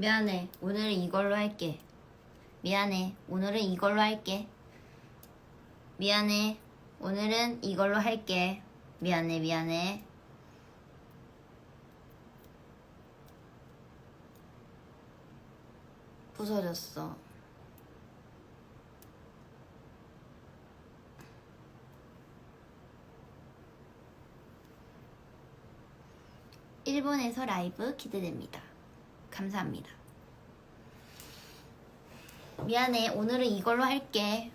미안해. 오늘은 이걸로 할게. 미안해. 오늘은 이걸로 할게. 미안해. 오늘은 이걸로 할게. 미안해, 미안해. 부서졌어. 일본에서 라이브 기대됩니다. 감사합니다. 미안해. 오늘은 이걸로 할게.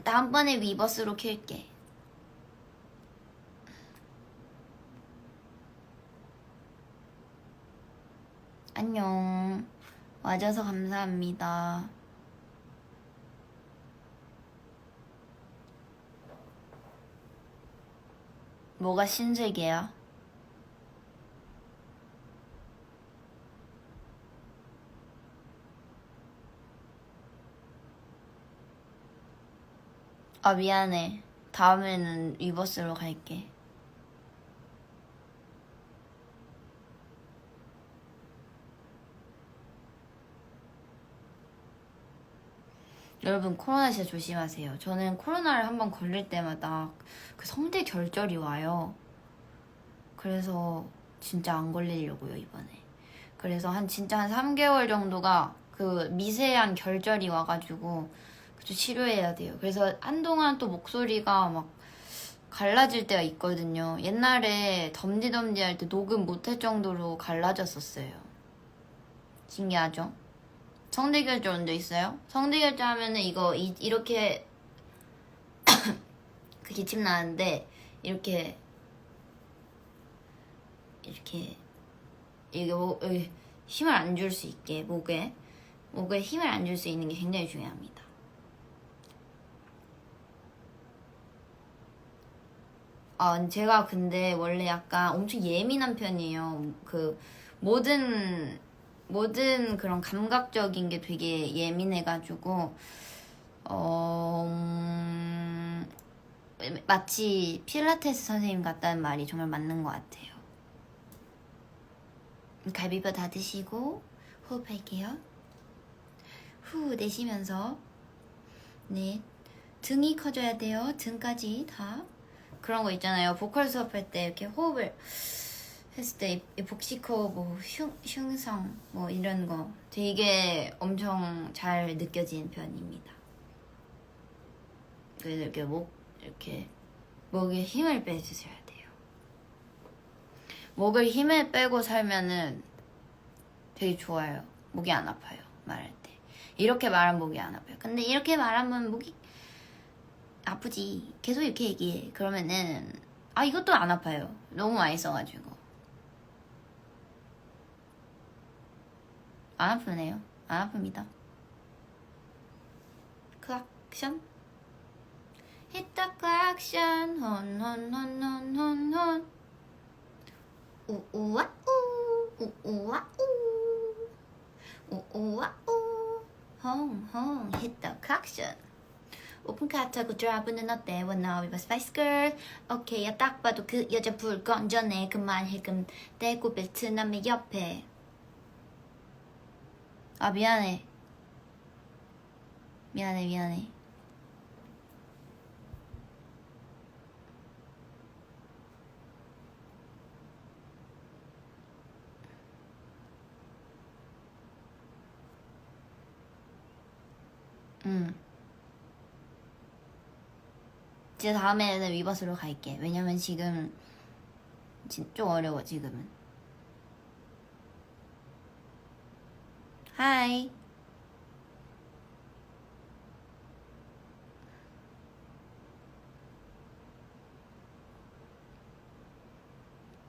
다음번에 위버스로 킬게. 안녕. 와줘서 감사합니다. 뭐가 신세계야? 아, 미안해. 다음에는 위버스로 갈게. 여러분, 코로나 진짜 조심하세요. 저는 코로나를 한번 걸릴 때마다 그 성대 결절이 와요. 그래서 진짜 안 걸리려고요, 이번에. 그래서 진짜 한 3개월 정도가 그 미세한 결절이 와가지고 좀 치료해야 돼요. 그래서 한동안 또 목소리가 막 갈라질 때가 있거든요. 옛날에 덤디덤디 할 때 녹음 못할 정도로 갈라졌었어요. 신기하죠? 성대결절 언제 있어요? 성대결절 하면은 이렇게 그 기침 나는데 이렇게 여기 힘을 안 줄 수 있게 목에 힘을 안 줄 수 있는 게 굉장히 중요합니다. 제가 근데 원래 약간 엄청 예민한 편이에요. 그 모든 그런 감각적인 게 되게 예민해가지고 마치 필라테스 선생님 같다는 말이 정말 맞는 것 같아요. 갈비뼈 다 드시고 호흡할게요. 후 내쉬면서 네 등이 커져야 돼요. 등까지 다 그런 거 있잖아요. 보컬 수업할 때 이렇게 호흡을 했을 때 복식호흡, 뭐 흉성 뭐 이런 거 되게 엄청 잘 느껴지는 편입니다. 그래서 이렇게 목에 힘을 빼주셔야 돼요. 목을 힘을 빼고 살면은 되게 좋아요. 목이 안 아파요. 말할 때 이렇게 말하면 목이 안 아파요. 근데 이렇게 말하면 목이 아프지. 계속 이렇게 얘기해. 그러면은 이것도 안 아파요. 너무 많이 써가지고 안 아프네요. 안 아픕니다. 클락션 Hit the claction 혼혼혼혼혼혼 우우와 우 우우와 우 우우와 우 홍홍 Hit the claction 오픈 카트하고 드라이브는 어때? 원나 위버 스파이스 걸 오케이 딱 봐도 그 여자 불 건져내 그만해 금 떼고 벨트 남의 옆에 미안해 진짜 다음에는 위버스로 갈게. 왜냐면 지금 좀 어려워 지금은. 하이.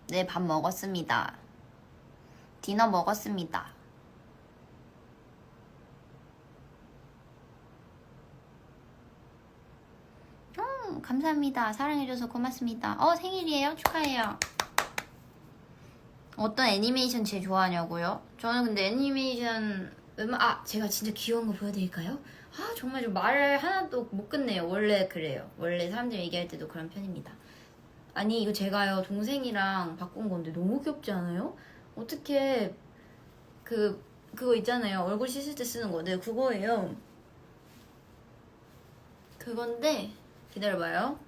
네, 밥 먹었습니다. 디너 먹었습니다. 감사합니다. 사랑해줘서 고맙습니다. 생일이에요? 축하해요. 어떤 애니메이션 제일 좋아하냐고요? 저는 근데 애니메이션 제가 진짜 귀여운 거 보여드릴까요? 정말 좀 말을 하나도 못 끝내요. 원래 그래요. 원래 사람들 얘기할 때도 그런 편입니다. 아니 이거 제가요 동생이랑 바꾼 건데 너무 귀엽지 않아요? 어떻게 그거 있잖아요. 얼굴 씻을 때 쓰는 거. 네, 그거예요. 그건데 기다려봐요.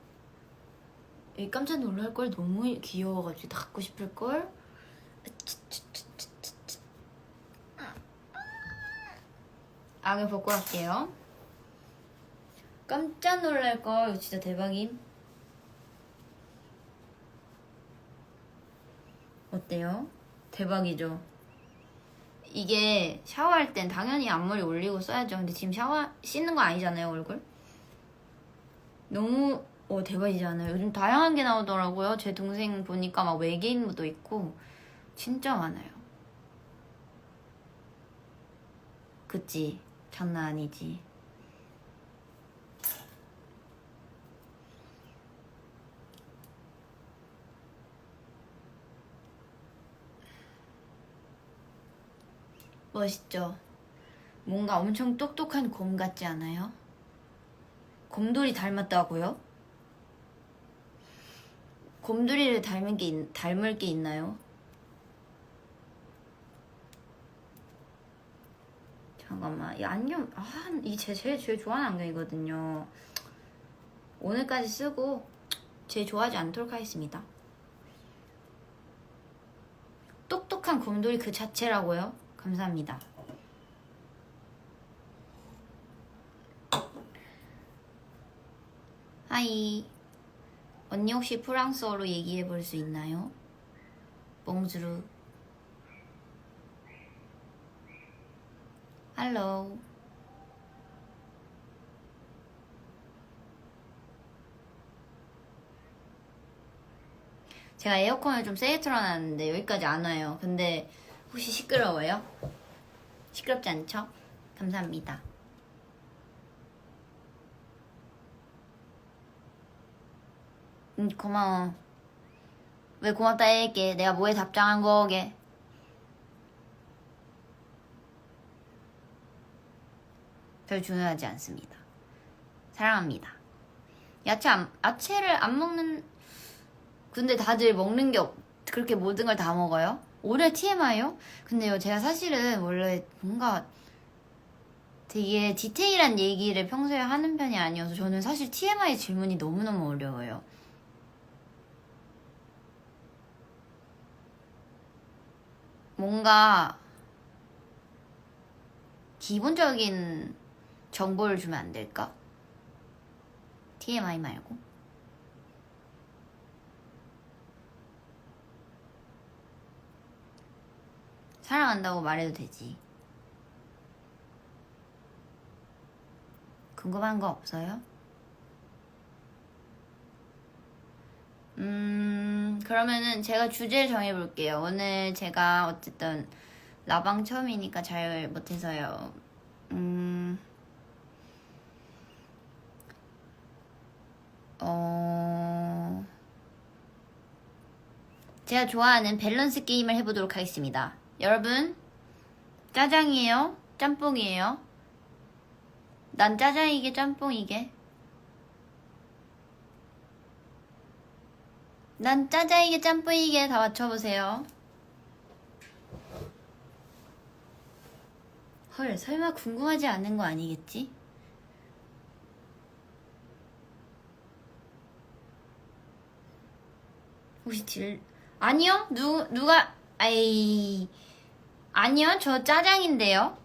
이 깜짝 놀랄 걸. 너무 귀여워가지고 다 갖고 싶을 걸. 악을 벗고 갈게요. 깜짝 놀랄 걸. 이거 진짜 대박임. 어때요? 대박이죠? 이게 샤워할 땐 당연히 앞머리 올리고 써야죠. 근데 지금 씻는 거 아니잖아요, 얼굴? 너무 대박이지 않아요? 요즘 다양한 게 나오더라고요. 제 동생 보니까 막 외계인도 있고 진짜 많아요. 그치? 장난 아니지. 멋있죠? 뭔가 엄청 똑똑한 곰 같지 않아요? 곰돌이 닮았다고요? 곰돌이를 닮을 게 있나요? 잠깐만, 이 안경, 이게 제일 좋아하는 안경이거든요. 오늘까지 쓰고 제일 좋아하지 않도록 하겠습니다. 똑똑한 곰돌이 그 자체라고요? 감사합니다. 하이. 언니 혹시 프랑스어로 얘기해 볼 수 있나요? 봉주루. 할로. 제가 에어컨을 좀 세게 틀어놨는데 여기까지 안 와요. 근데 혹시 시끄러워요? 시끄럽지 않죠? 감사합니다. 고마워. 왜 고맙다 해야게. 내가 뭐에 답장한 거게. 별 중요하지 않습니다. 사랑합니다. 야채를 안 먹는. 근데 다들 먹는 게 그렇게 모든 걸 다 먹어요? 올해 TMI요? 근데요, 제가 사실은 원래 뭔가 되게 디테일한 얘기를 평소에 하는 편이 아니어서 저는 사실 TMI 질문이 너무너무 어려워요. 뭔가 기본적인 정보를 주면 안 될까? TMI 말고. 사랑한다고 말해도 되지. 궁금한 거 없어요? 그러면은 제가 주제 정해볼게요. 오늘 제가 어쨌든 라방 처음이니까 잘 못해서요. 제가 좋아하는 밸런스 게임을 해보도록 하겠습니다. 여러분, 짜장이에요? 짬뽕이에요? 난 짜장이게 짬뽕이게. 난 짜장이게 짬뽕이게. 다 맞춰보세요. 헐, 설마 궁금하지 않은 거 아니겠지? 혹시 아니요? 누가 아니요, 저 짜장인데요.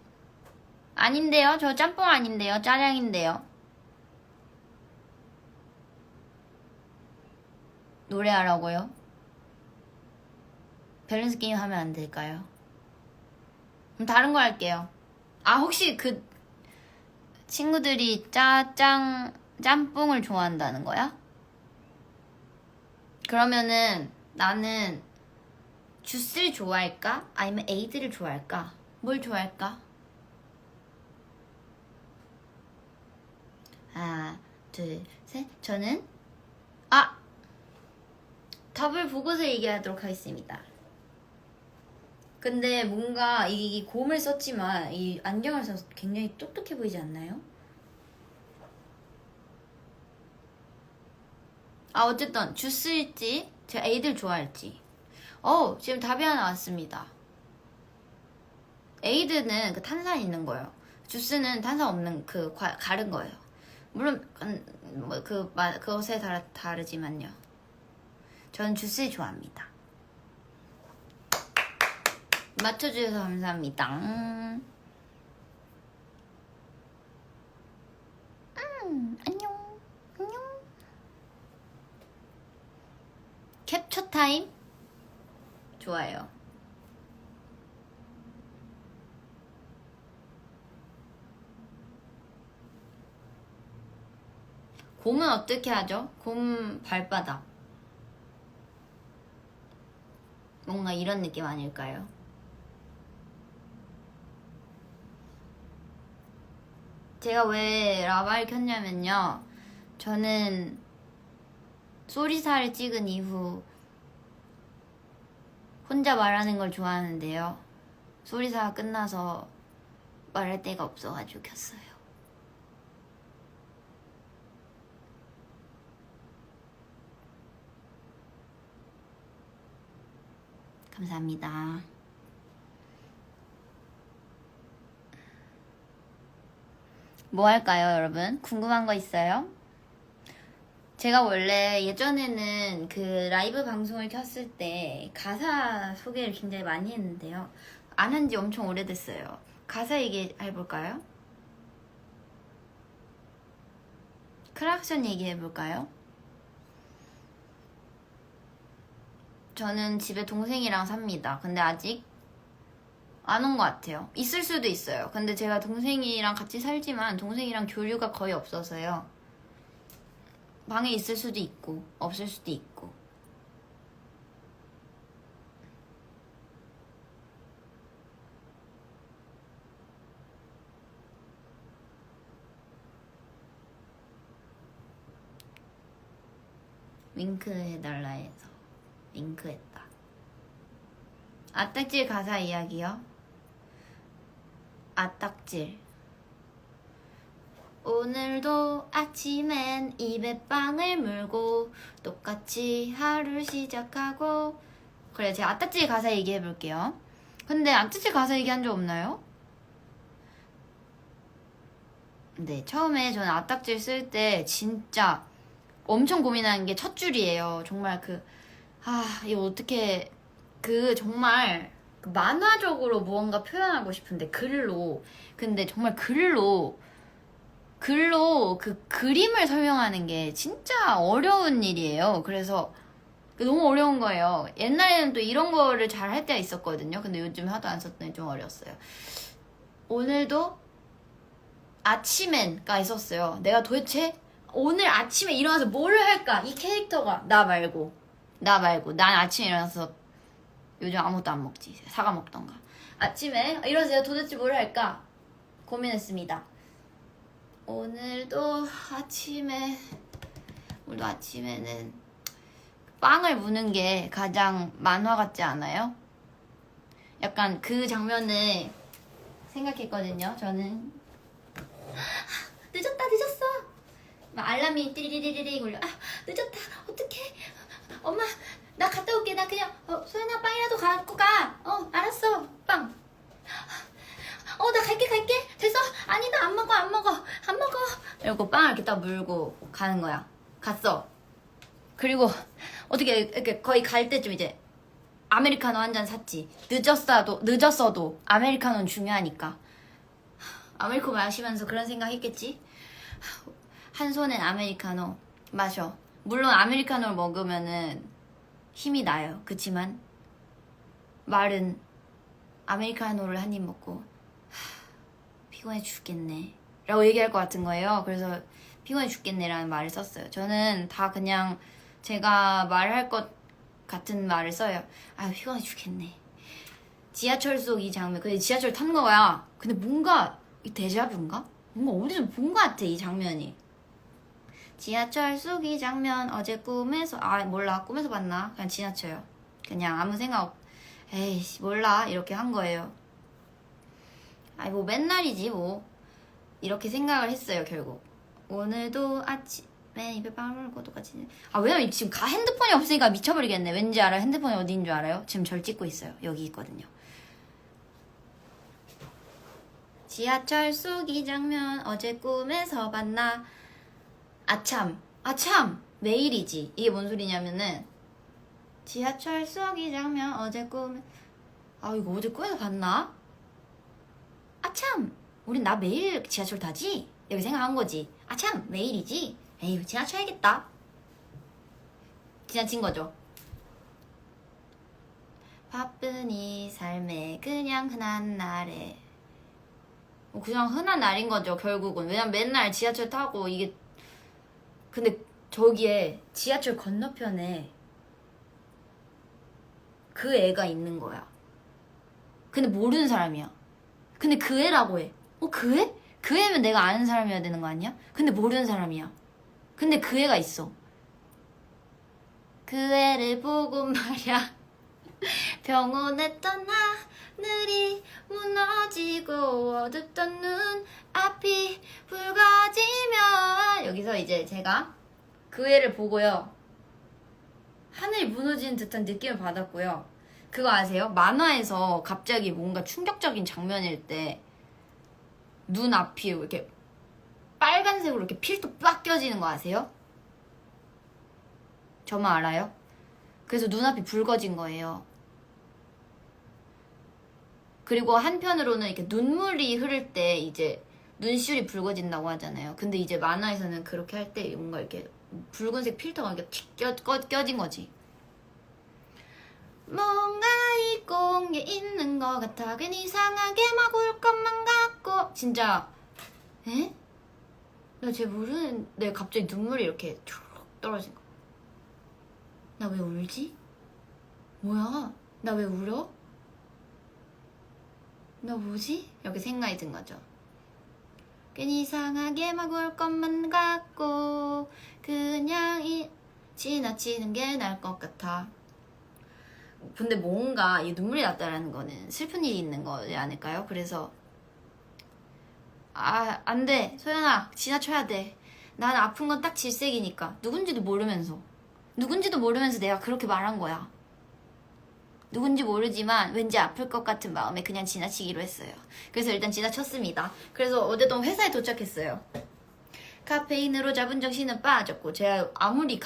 아닌데요, 저 짬뽕 아닌데요, 짜장인데요. 노래하라고요? 밸런스 게임 하면 안 될까요? 그럼 다른 거 할게요. 혹시 그 친구들이 짬뽕을 좋아한다는 거야? 그러면은 나는 주스를 좋아할까? 아니면 에이드를 좋아할까? 뭘 좋아할까? 하나, 둘, 셋. 저는 답을 보고서 얘기하도록 하겠습니다. 근데 뭔가 이 곰을 썼지만 이 안경을 써서 굉장히 똑똑해 보이지 않나요? 어쨌든 주스일지 제가 에이드를 좋아할지. 지금 답이 하나 왔습니다. 에이드는 그 탄산 있는 거예요. 주스는 탄산 없는 그 가른 거예요. 물론 그것에 따라 다르지만요. 저는 주스 좋아합니다. 맞춰주셔서 감사합니다. 안녕. 안녕. 캡처 타임? 좋아요. 곰은 어떻게 하죠? 곰 발바닥. 뭔가 이런 느낌 아닐까요? 제가 왜 라바를 켰냐면요. 저는 소리사를 찍은 이후 혼자 말하는 걸 좋아하는데요. 소리사가 끝나서 말할 데가 없어가지고 켰어요. 감사합니다. 뭐 할까요, 여러분? 궁금한 거 있어요? 제가 원래 예전에는 그 라이브 방송을 켰을 때 가사 소개를 굉장히 많이 했는데요. 안 한 지 엄청 오래됐어요. 가사 얘기해볼까요? 크락션 얘기해볼까요? 저는 집에 동생이랑 삽니다. 근데 아직 안 온 것 같아요. 있을 수도 있어요. 근데 제가 동생이랑 같이 살지만 동생이랑 교류가 거의 없어서요. 방에 있을 수도 있고 없을 수도 있고. 윙크 해달라 해서 윙크했다. 아딱질 가사 이야기요? 아딱질. 오늘도 아침엔 입에 빵을 물고 똑같이 하루 시작하고. 그래, 제가 아딱질 가사 얘기해볼게요. 근데 아딱질 가사 얘기한 적 없나요? 네, 처음에 저는 아딱질 쓸 때 진짜 엄청 고민하는 게 첫 줄이에요. 정말 이거 어떻게, 정말 만화적으로 무언가 표현하고 싶은데 근데 정말 글로 그 그림을 설명하는 게 진짜 어려운 일이에요. 그래서 너무 어려운 거예요. 옛날에는 또 이런 거를 잘 할 때가 있었거든요. 근데 요즘 하도 안 썼더니 좀 어려웠어요. 오늘도 아침엔가 있었어요. 내가 도대체 오늘 아침에 일어나서 뭘 할까? 이 캐릭터가 나 말고 난 아침에 일어나서 요즘 아무것도 안 먹지. 사과 먹던가. 아침에 일어나서 내가 도대체 뭘 할까 고민했습니다. 오늘도 아침에는 빵을 무는 게 가장 만화 같지 않아요? 약간 그 장면을 생각했거든요. 저는 늦었어. 막 알람이 띠리리리리 울려. 늦었다. 어떡해. 엄마 나 갔다 올게. 나 그냥 소연아 빵이라도 갖고 가. 알았어. 빵. 나 갈게. 됐어. 아니 나 안 먹어. 이러고 빵을 이렇게 딱 물고 가는 거야. 갔어. 그리고 어떻게 이렇게 거의 갈 때쯤 이제 아메리카노 한 잔 샀지. 늦었어도 아메리카노는 중요하니까. 아메리카노 마시면서 그런 생각 했겠지? 한 손엔 아메리카노 마셔. 물론 아메리카노를 먹으면은 힘이 나요. 그치만 말은 아메리카노를 한 입 먹고 피곤해 죽겠네 라고 얘기할 것 같은 거예요. 그래서 피곤해 죽겠네 라는 말을 썼어요. 저는 다 그냥 제가 말할 것 같은 말을 써요. 피곤해 죽겠네. 지하철 속 이 장면. 근데 지하철 탄 거야. 근데 뭔가 이 데자뷰인가? 뭔가 어디서 본 것 같아 이 장면이. 지하철 속 이 장면 어제 꿈에서 몰라. 꿈에서 봤나? 그냥 지나쳐요. 그냥 아무 생각 에이씨 몰라 이렇게 한 거예요. 뭐 맨날이지 뭐 이렇게 생각을 했어요. 결국 오늘도 아침에 입에 빵을 물고 똑같이. 왜냐면 지금 핸드폰이 없으니까 미쳐버리겠네. 왠지 알아요? 핸드폰이 어디인 줄 알아요? 지금 절 찍고 있어요. 여기 있거든요. 지하철 속 이 장면 어제 꿈에서 봤나. 아참 매일이지. 이게 뭔 소리냐면은 지하철 속 이 장면 어제 꿈에, 아 이거 어제 꿈에서 봤나? 아참 우린 나 매일 지하철 타지? 이렇게 생각한 거지. 아참 매일이지. 에휴 지나쳐야겠다. 지나친 거죠. 바쁜 이 삶에 그냥 흔한 날에, 그냥 흔한 날인 거죠 결국은. 왜냐면 맨날 지하철 타고 이게, 근데 저기에 지하철 건너편에 그 애가 있는 거야. 근데 모르는 사람이야. 근데 그 애라고 해. 그 애? 그 애면 내가 아는 사람이어야 되는 거 아니야? 근데 모르는 사람이야. 근데 그 애가 있어. 그 애를 보고 말야 병원에 떠나 하늘이 무너지고 어둡던 눈 앞이 붉어지면, 여기서 이제 제가 그 애를 보고요 하늘이 무너지는 듯한 느낌을 받았고요. 그거 아세요? 만화에서 갑자기 뭔가 충격적인 장면일 때 눈앞이 이렇게 빨간색으로 이렇게 필도 빡 껴지는 거 아세요? 저만 알아요? 그래서 눈앞이 붉어진 거예요. 그리고 한편으로는 이렇게 눈물이 흐를 때 이제 눈시울이 붉어진다고 하잖아요. 근데 이제 만화에서는 그렇게 할 때 뭔가 이렇게 붉은색 필터가 이렇게 틱 껴진 거지. 뭔가 이 공에 있는 것 같아. 괜히 이상하게 막 울 것만 같고. 진짜 에? 나 쟤 모르는데 갑자기 눈물이 이렇게 쭉 떨어진 거. 나 왜 울지? 뭐야? 나 왜 울어? 나 뭐지? 이렇게 생각이 든 거죠. 괜히 이상하게 막 울 것만 같고 그냥 지나치는 게 나을 것 같아. 근데 뭔가 이 눈물이 났다라는 거는 슬픈 일이 있는 거지 않을까요? 그래서 안 돼 소연아 지나쳐야 돼. 난 아픈 건 딱 질색이니까. 누군지도 모르면서 내가 그렇게 말한 거야. 누군지 모르지만 왠지 아플 것 같은 마음에 그냥 지나치기로 했어요. 그래서 일단 지나쳤습니다. 그래서 어제도 회사에 도착했어요. 카페인으로 잡은 정신은 빠졌고, 제가 아무리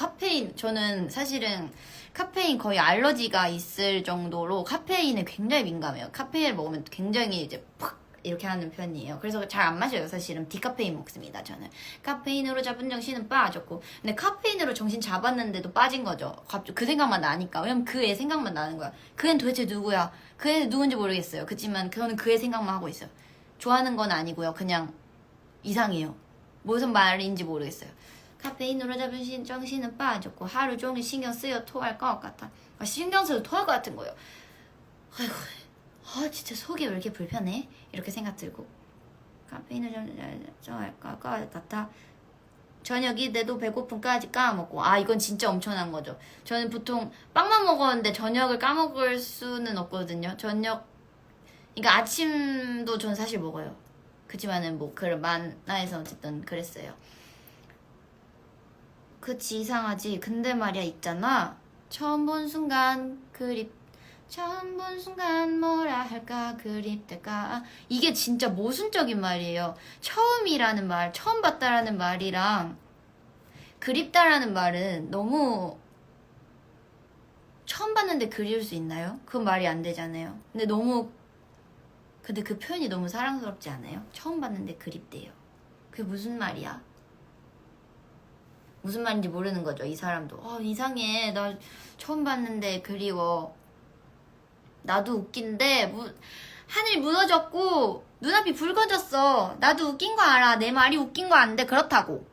저는 사실은 카페인 거의 알러지가 있을 정도로 카페인에 굉장히 민감해요. 카페인을 먹으면 굉장히 이제 팍 이렇게 하는 편이에요. 그래서 잘 안 마셔요. 사실은 디카페인 먹습니다. 저는 카페인으로 잡은 정신은 빠졌고, 근데 카페인으로 정신 잡았는데도 빠진 거죠. 갑자기 그 생각만 나니까. 왜냐면 그 애 생각만 나는 거야. 그 애는 도대체 누구야? 그 애 누군지 모르겠어요. 그치만 저는 그 애 생각만 하고 있어요. 좋아하는 건 아니고요. 그냥 이상해요. 무슨 말인지 모르겠어요. 카페인으로 잡은 정신은 빠졌고 하루 종일 신경 쓰여 토할 것 같아. 신경 쓰여 토할 것 같은 거예요. 아이고, 진짜 속이 왜 이렇게 불편해? 이렇게 생각 들고, 카페인을 좀 할까 같아. 저녁이 돼도 배고픔까지 까먹고. 이건 진짜 엄청난 거죠. 저는 보통 빵만 먹었는데 저녁을 까먹을 수는 없거든요. 그러니까 아침도 전 사실 먹어요. 그치만은 뭐 그런 만화에서 어쨌든 그랬어요. 그치 이상하지. 근데 말이야 있잖아, 처음 본 순간 뭐라 할까 그립달까. 이게 진짜 모순적인 말이에요. 처음이라는 말, 처음 봤다라는 말이랑 그립다라는 말은 너무, 처음 봤는데 그리울 수 있나요? 그건 말이 안 되잖아요. 근데 그 표현이 너무 사랑스럽지 않아요? 처음 봤는데 그립대요. 그게 무슨 말이야? 무슨 말인지 모르는 거죠, 이 사람도. 이상해. 나 처음 봤는데 그리워. 나도 웃긴데 하늘이 무너졌고 눈앞이 붉어졌어. 나도 웃긴 거 알아. 내 말이 웃긴 거 아는데 그렇다고.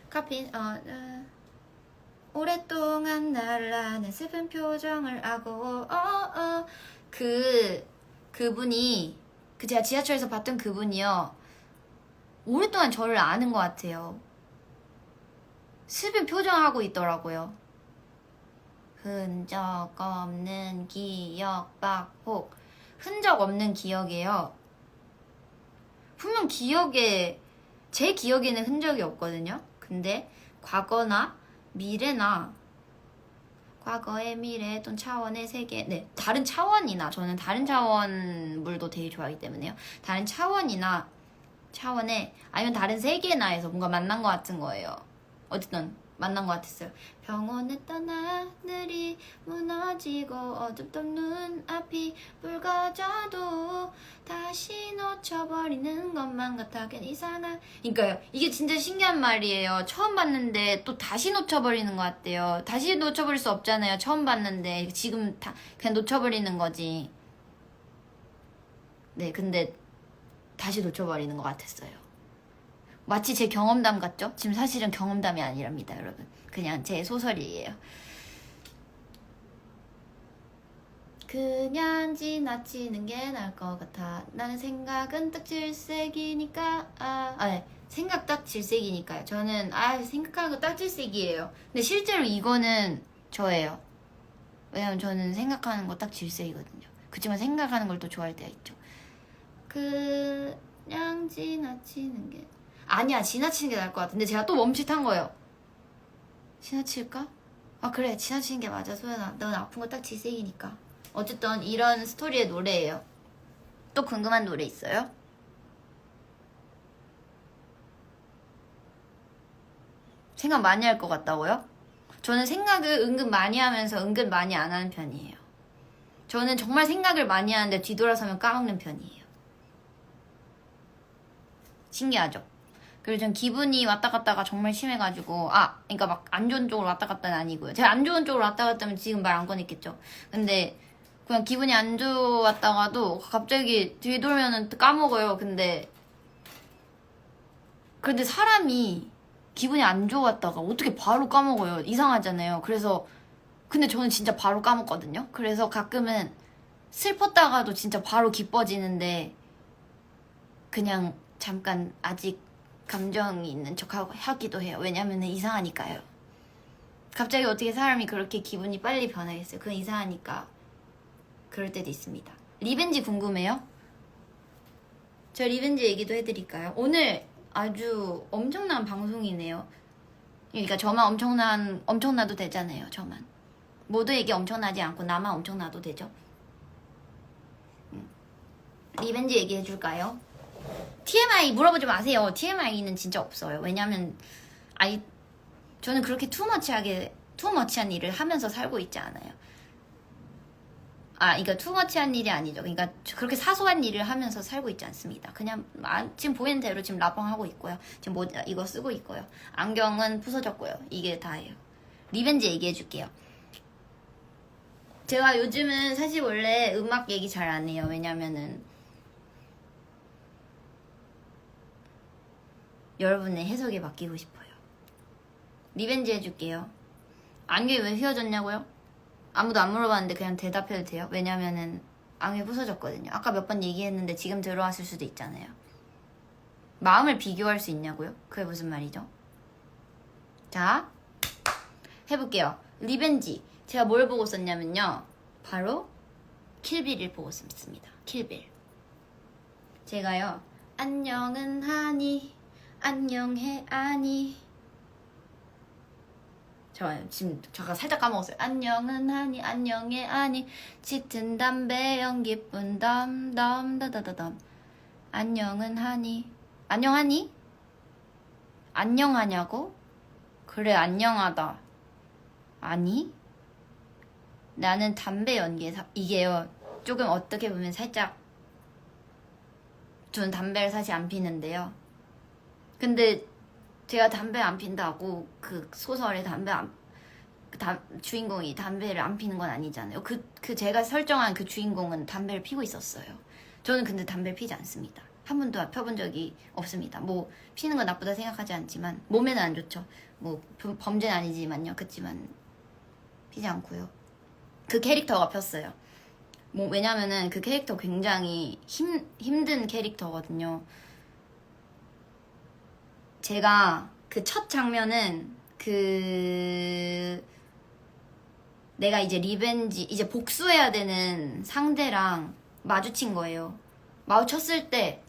카페인 오랫동안 나를 아는 슬픈 표정을 하고 그분이 제가 지하철에서 봤던 그분이요, 오랫동안 저를 아는 것 같아요. 슬픈 표정하고 있더라고요. 흔적 없는 기억 박폭. 흔적 없는 기억이에요. 분명 제 기억에는 흔적이 없거든요. 근데 과거나 미래나 과거의 미래 또는 차원의 세계. 네, 다른 차원이나, 저는 다른 차원 물도 되게 좋아하기 때문에요. 다른 차원이나 차원에, 아니면 다른 세계나에서 뭔가 만난 것 같은 거예요. 어쨌든 만난 것 같았어요. 평온했던 하늘이 무너지고 어둡던 눈앞이 붉어져도 다시 놓쳐버리는 것만 같아. 그냥 이상한. 그러니까요, 이게 진짜 신기한 말이에요. 처음 봤는데 또 다시 놓쳐버리는 것 같대요. 다시 놓쳐버릴 수 없잖아요. 처음 봤는데 지금 다 그냥 놓쳐버리는 거지. 네, 근데 다시 놓쳐버리는 것 같았어요. 마치 제 경험담 같죠? 지금 사실은 경험담이 아니랍니다, 여러분. 그냥 제 소설이에요. 그냥 지나치는 게 나을 것 같아. 나는 생각은 딱 질색이니까. 네. 생각 딱 질색이니까요. 저는 생각하는 거 딱 질색이에요. 근데 실제로 이거는 저예요. 왜냐면 저는 생각하는 거 딱 질색이거든요. 그치만 생각하는 걸 또 좋아할 때가 있죠. 그냥 지나치는 게, 아니야, 지나치는 게 나을 것 같아. 근데 제가 또 멈칫한 거예요. 지나칠까? 그래, 지나치는 게 맞아, 소연아. 넌 아픈 거 딱 질색이니까. 어쨌든 이런 스토리의 노래예요. 또 궁금한 노래 있어요? 생각 많이 할 것 같다고요? 저는 생각을 은근 많이 하면서 은근 많이 안 하는 편이에요. 저는 정말 생각을 많이 하는데 뒤돌아서면 까먹는 편이에요. 신기하죠? 그리고 전 기분이 왔다 갔다가 정말 심해가지고, 그러니까 막 안 좋은 쪽으로 왔다 갔다는 아니고요. 제가 안 좋은 쪽으로 왔다 갔다 하면 지금 말 안 꺼냈겠죠. 근데 그냥 기분이 안 좋았다가도 갑자기 뒤돌면은 까먹어요. 근데 사람이 기분이 안 좋았다가 어떻게 바로 까먹어요? 이상하잖아요. 그래서 근데 저는 진짜 바로 까먹거든요. 그래서 가끔은 슬펐다가도 진짜 바로 기뻐지는데 그냥 잠깐 아직 감정이 있는 척 하기도 해요. 왜냐면 이상하니까요. 갑자기 어떻게 사람이 그렇게 기분이 빨리 변하겠어요? 그건 이상하니까 그럴 때도 있습니다. 리벤지 궁금해요? 저 리벤지 얘기도 해드릴까요? 오늘 아주 엄청난 방송이네요. 그러니까 저만 엄청나도 되잖아요. 저만. 모두에게 엄청나지 않고 나만 엄청나도 되죠. 리벤지 얘기해줄까요? TMI 물어보지 마세요. TMI는 진짜 없어요. 왜냐면 저는 그렇게 투머치한 일을 하면서 살고 있지 않아요. 그러니까 투머치한 일이 아니죠. 그러니까 그렇게 사소한 일을 하면서 살고 있지 않습니다. 그냥 지금 보이는 대로 지금 라방 하고 있고요. 지금 이거 쓰고 있고요. 안경은 부서졌고요. 이게 다예요. 리벤지 얘기해줄게요. 제가 요즘은 사실 원래 음악 얘기 잘 안 해요. 왜냐면은 여러분의 해석에 맡기고 싶어요. 리벤지 해줄게요. 안경이 왜 휘어졌냐고요? 아무도 안 물어봤는데 그냥 대답해도 돼요? 왜냐면은 안경이 부서졌거든요. 아까 몇 번 얘기했는데 지금 들어왔을 수도 있잖아요. 마음을 비교할 수 있냐고요? 그게 무슨 말이죠? 자, 해볼게요. 리벤지. 제가 뭘 보고 썼냐면요. 바로 킬빌을 보고 썼습니다. 킬빌. 제가요. 안녕은 하니 안녕해 아니. 지금 잠깐 살짝 까먹었어요. 안녕은 하니 안녕해 아니 짙은 담배 연기 뿐 담담다다다담. 안녕은 하니 안녕하니? 안녕하냐고? 그래 안녕하다. 아니? 나는 담배 연기에 이게요. 조금 어떻게 보면 살짝 저는 담배를 사실 안 피는데요. 근데 제가 담배 안 핀다고 그 소설의 주인공이 담배를 안 피는 건 아니잖아요. 제가 설정한 그 주인공은 담배를 피고 있었어요. 저는 근데 담배를 피지 않습니다. 한 번도 펴본 적이 없습니다. 뭐 피는 건 나쁘다 생각하지 않지만 몸에는 안 좋죠. 뭐 범죄는 아니지만요. 그치만 피지 않고요. 그 캐릭터가 폈어요. 뭐 왜냐면은 그 캐릭터 굉장히 힘든 캐릭터거든요. 제가 그 첫 장면은 내가 이제 리벤지 이제 복수해야 되는 상대랑 마주친 거예요. 마주쳤을 때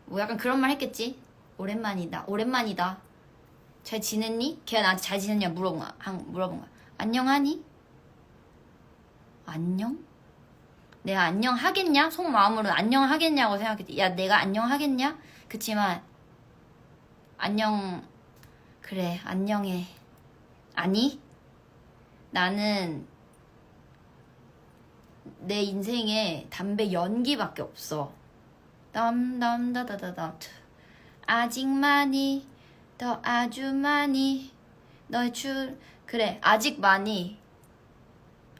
뭐 약간 그런 말 했겠지? 오랜만이다. 잘 지냈니? 걔가 나한테 잘 지냈냐 물어본 거야. 안녕하니? 안녕? 내가 안녕하겠냐? 속마음으로 안녕하겠냐고 생각했지. 야, 내가 안녕하겠냐? 그치만 안녕, 그래, 안녕해. 아니, 나는 내 인생에 담배 연기밖에 없어. 덤덤다다다담. 아직 많이, 더 아주 많이, 너의 그래, 아직 많이,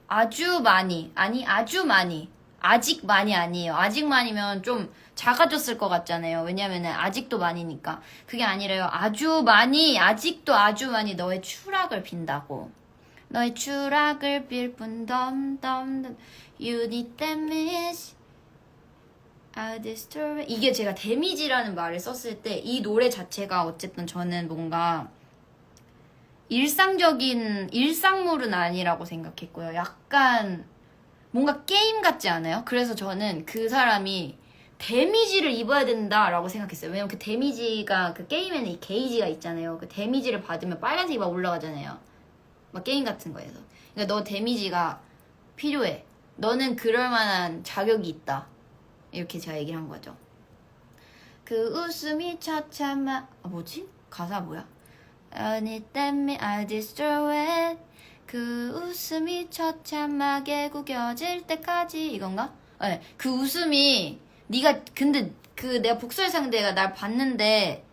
아주 많이, 아니, 아주 많이. 아직 많이 아니에요. 아직 많이면 좀 작아졌을 것 같잖아요. 왜냐면은 아직도 많이니까. 그게 아니라요. 아주 많이, 아직도 아주 많이 너의 추락을 빈다고. 너의 추락을 빌 뿐 덤덤덤. You need damage. I destroy. 이게 제가 데미지라는 말을 썼을 때 이 노래 자체가 어쨌든 저는 뭔가 일상물은 아니라고 생각했고요. 약간 뭔가 게임 같지 않아요? 그래서 저는 그 사람이 데미지를 입어야 된다라고 생각했어요. 왜냐면 그 데미지가 그 게임에는 이 게이지가 있잖아요. 그 데미지를 받으면 빨간색이 막 올라가잖아요. 막 게임 같은 거에서. 그러니까 너 데미지가 필요해. 너는 그럴 만한 자격이 있다. 이렇게 제가 얘기를 한 거죠. 그 웃음이 처참한 뭐지? 가사 뭐야? Anytime I destroy it. 그 웃음이 처참하게 구겨질 때까지 이건가? 네, 그 웃음이 네가 근데 그 내가 복수의 상대가 날 봤는데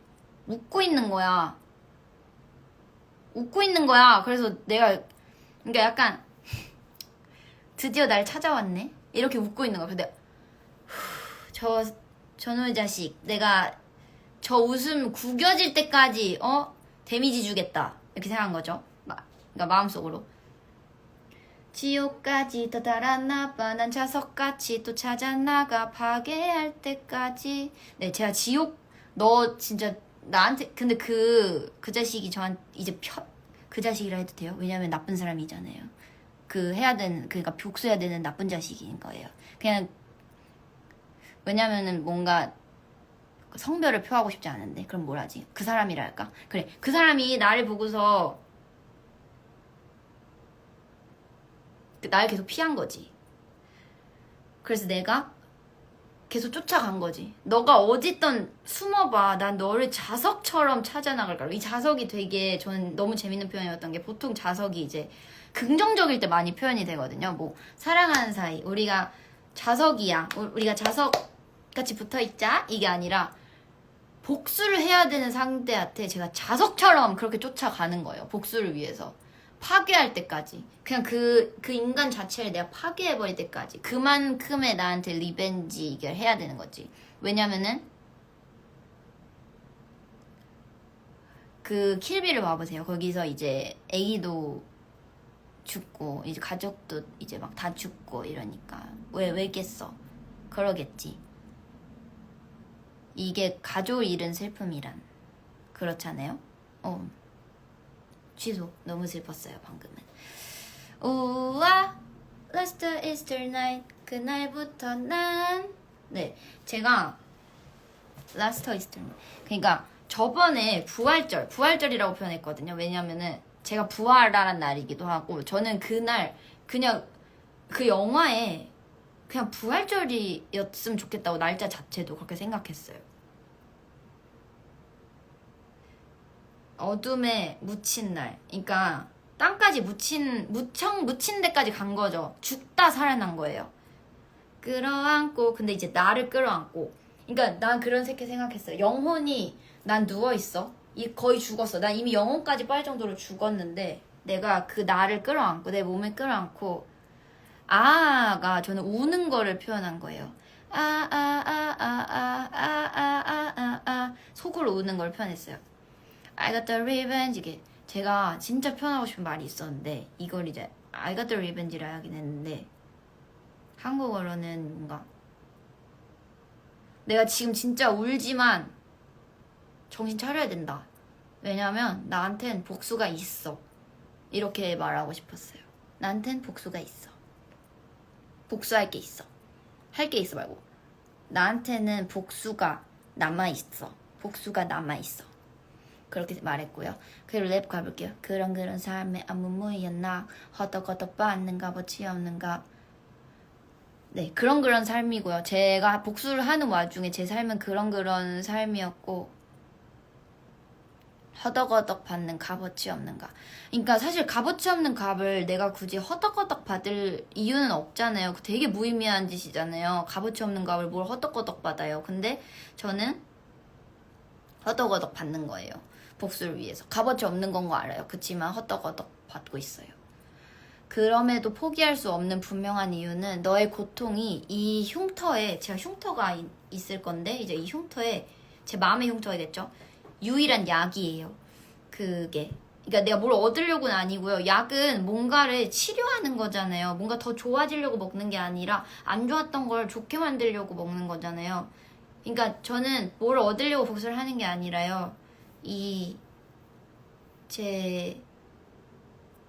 웃고 있는 거야. 웃고 있는 거야. 그래서 내가 그러니까 약간 드디어 날 찾아왔네. 이렇게 웃고 있는 거야. 근데 저놈의 자식 내가 저 웃음 구겨질 때까지 데미지 주겠다 이렇게 생각한 거죠. 그러니까 마음속으로 지옥까지 더 달아나봐 난 자석같이 또 찾아나가 파괴할 때까지. 네, 제가 지옥 너 진짜 나한테 근데 그 자식이 저한테 이제 그 자식이라 해도 돼요? 왜냐면 나쁜 사람이잖아요. 그러니까 복수해야 되는 나쁜 자식인 거예요. 그냥 왜냐면은 뭔가 성별을 표하고 싶지 않은데 그럼 뭘 하지? 그 사람이라 할까? 그래, 그 사람이 나를 보고서 날 계속 피한 거지. 그래서 내가 계속 쫓아간 거지. 너가 어딨든 숨어봐. 난 너를 자석처럼 찾아 나갈 거야. 이 자석이 되게 저는 너무 재밌는 표현이었던 게 보통 자석이 이제 긍정적일 때 많이 표현이 되거든요. 뭐 사랑하는 사이 우리가 자석이야. 우리가 자석같이 붙어있자. 이게 아니라 복수를 해야 되는 상대한테 제가 자석처럼 그렇게 쫓아가는 거예요. 복수를 위해서. 파괴할 때까지. 그냥 그 인간 자체를 내가 파괴해버릴 때까지. 그만큼의 나한테 리벤지 이걸 해야 되는 거지. 왜냐면은 그 킬빌을 와보세요. 거기서 이제 애기도 죽고 이제 가족도 이제 막 다 죽고 이러니까 왜 깼어? 그러겠지. 이게 가족을 잃은 슬픔이란 그렇잖아요. 취소. 너무 슬펐어요 방금은. 우와 Last Easter Night 그날부터 난 네, 제가 Last Easter Night 그러니까 저번에 부활절이라고 표현했거든요. 왜냐면은 제가 부활하는 날이기도 하고 저는 그날 그냥 그 영화에 그냥 부활절이었으면 좋겠다고 날짜 자체도 그렇게 생각했어요. 어둠에 묻힌 날. 그러니까 땅까지 묻힌 데까지 간 거죠. 죽다 살아난 거예요. 끌어안고 근데 이제 나를 끌어안고. 그러니까 난 그렇게 생각했어요. 영혼이 난 누워있어. 거의 죽었어. 난 이미 영혼까지 빠질 정도로 죽었는데 내가 그 나를 끌어안고 내 몸을 끌어안고 아가 저는 우는 거를 표현한 거예요. 속으로 우는 걸 표현했어요. I got the revenge. 이게 제가 진짜 표현하고 싶은 말이 있었는데 이걸 이제 I got the revenge라 하긴 했는데 한국어로는 뭔가 내가 지금 진짜 울지만 정신 차려야 된다. 왜냐면 나한텐 복수가 있어. 이렇게 말하고 싶었어요. 나한텐 복수가 있어. 복수할 게 있어. 할 게 있어 말고 나한테는 복수가 남아있어. 복수가 남아있어. 그렇게 말했고요. 그리고 랩 가볼게요. 그런 삶에 아무 무이였나 허덕허덕 받는 값 어치 없는 값. 네, 그런 삶이고요. 제가 복수를 하는 와중에 제 삶은 그런 삶이었고 허덕허덕 받는 값어치 없는 값. 그러니까 사실 값어치 없는 값을 내가 굳이 허덕허덕 받을 이유는 없잖아요. 되게 무의미한 짓이잖아요. 값어치 없는 값을 뭘 허덕허덕 받아요. 근데 저는 허덕허덕 받는 거예요. 복수를 위해서. 값어치 없는 건 거 알아요. 그치만 허덕허덕 받고 있어요. 그럼에도 포기할 수 없는 분명한 이유는 너의 고통이 이 흉터에, 제가 흉터가 있을 건데 이제 이 흉터에, 제 마음의 흉터이겠죠? 유일한 약이에요. 그게. 그러니까 내가 뭘 얻으려고는 아니고요. 약은 뭔가를 치료하는 거잖아요. 뭔가 더 좋아지려고 먹는 게 아니라 안 좋았던 걸 좋게 만들려고 먹는 거잖아요. 그러니까 저는 뭘 얻으려고 복수를 하는 게 아니라요. 제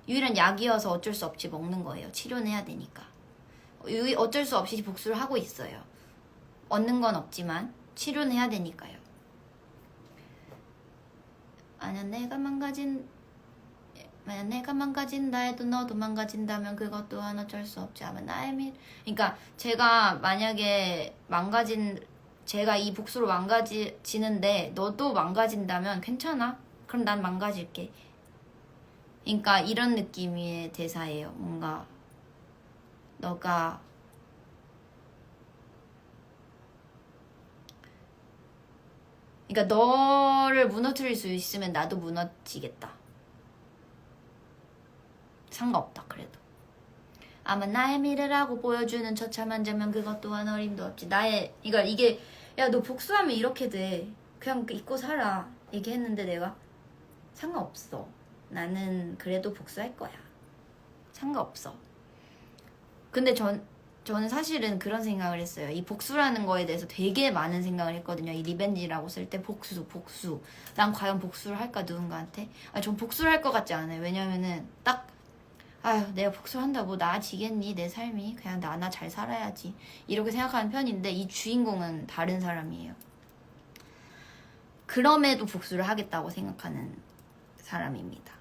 유일한 약이어서 어쩔 수 없이 먹는 거예요. 치료는 해야 되니까. 어쩔 수 없이 복수를 하고 있어요. 얻는 건 없지만 치료는 해야 되니까요. 만약 내가 망가진다 해도 너도 망가진다면 그것 또한 어쩔 수 없지. 아마 나의 그러니까 제가 만약에 제가 이 복수로 망가지는데 너도 망가진다면 괜찮아. 그럼 난 망가질게. 그러니까 이런 느낌의 대사예요. 뭔가 너가 그러니까 너를 무너뜨릴 수 있으면 나도 무너지겠다. 상관없다 그래도. 아마 나의 미래라고 보여주는 처참한 장면 그것 또한 어림도 없지. 그러니까 이게 야 너 복수하면 이렇게 돼. 그냥 잊고 살아. 얘기했는데 내가 상관없어. 나는 그래도 복수할 거야. 상관없어. 근데 저는 사실은 그런 생각을 했어요. 이 복수라는 거에 대해서 되게 많은 생각을 했거든요. 이 리벤지라고 쓸 때 복수. 난 과연 복수를 할까 누군가한테? 전 복수를 할 것 같지 않아요. 왜냐면은 딱 아휴 내가 복수한다고 뭐 나아지겠니 내 삶이. 그냥 나 잘 살아야지. 이렇게 생각하는 편인데 이 주인공은 다른 사람이에요. 그럼에도 복수를 하겠다고 생각하는 사람입니다.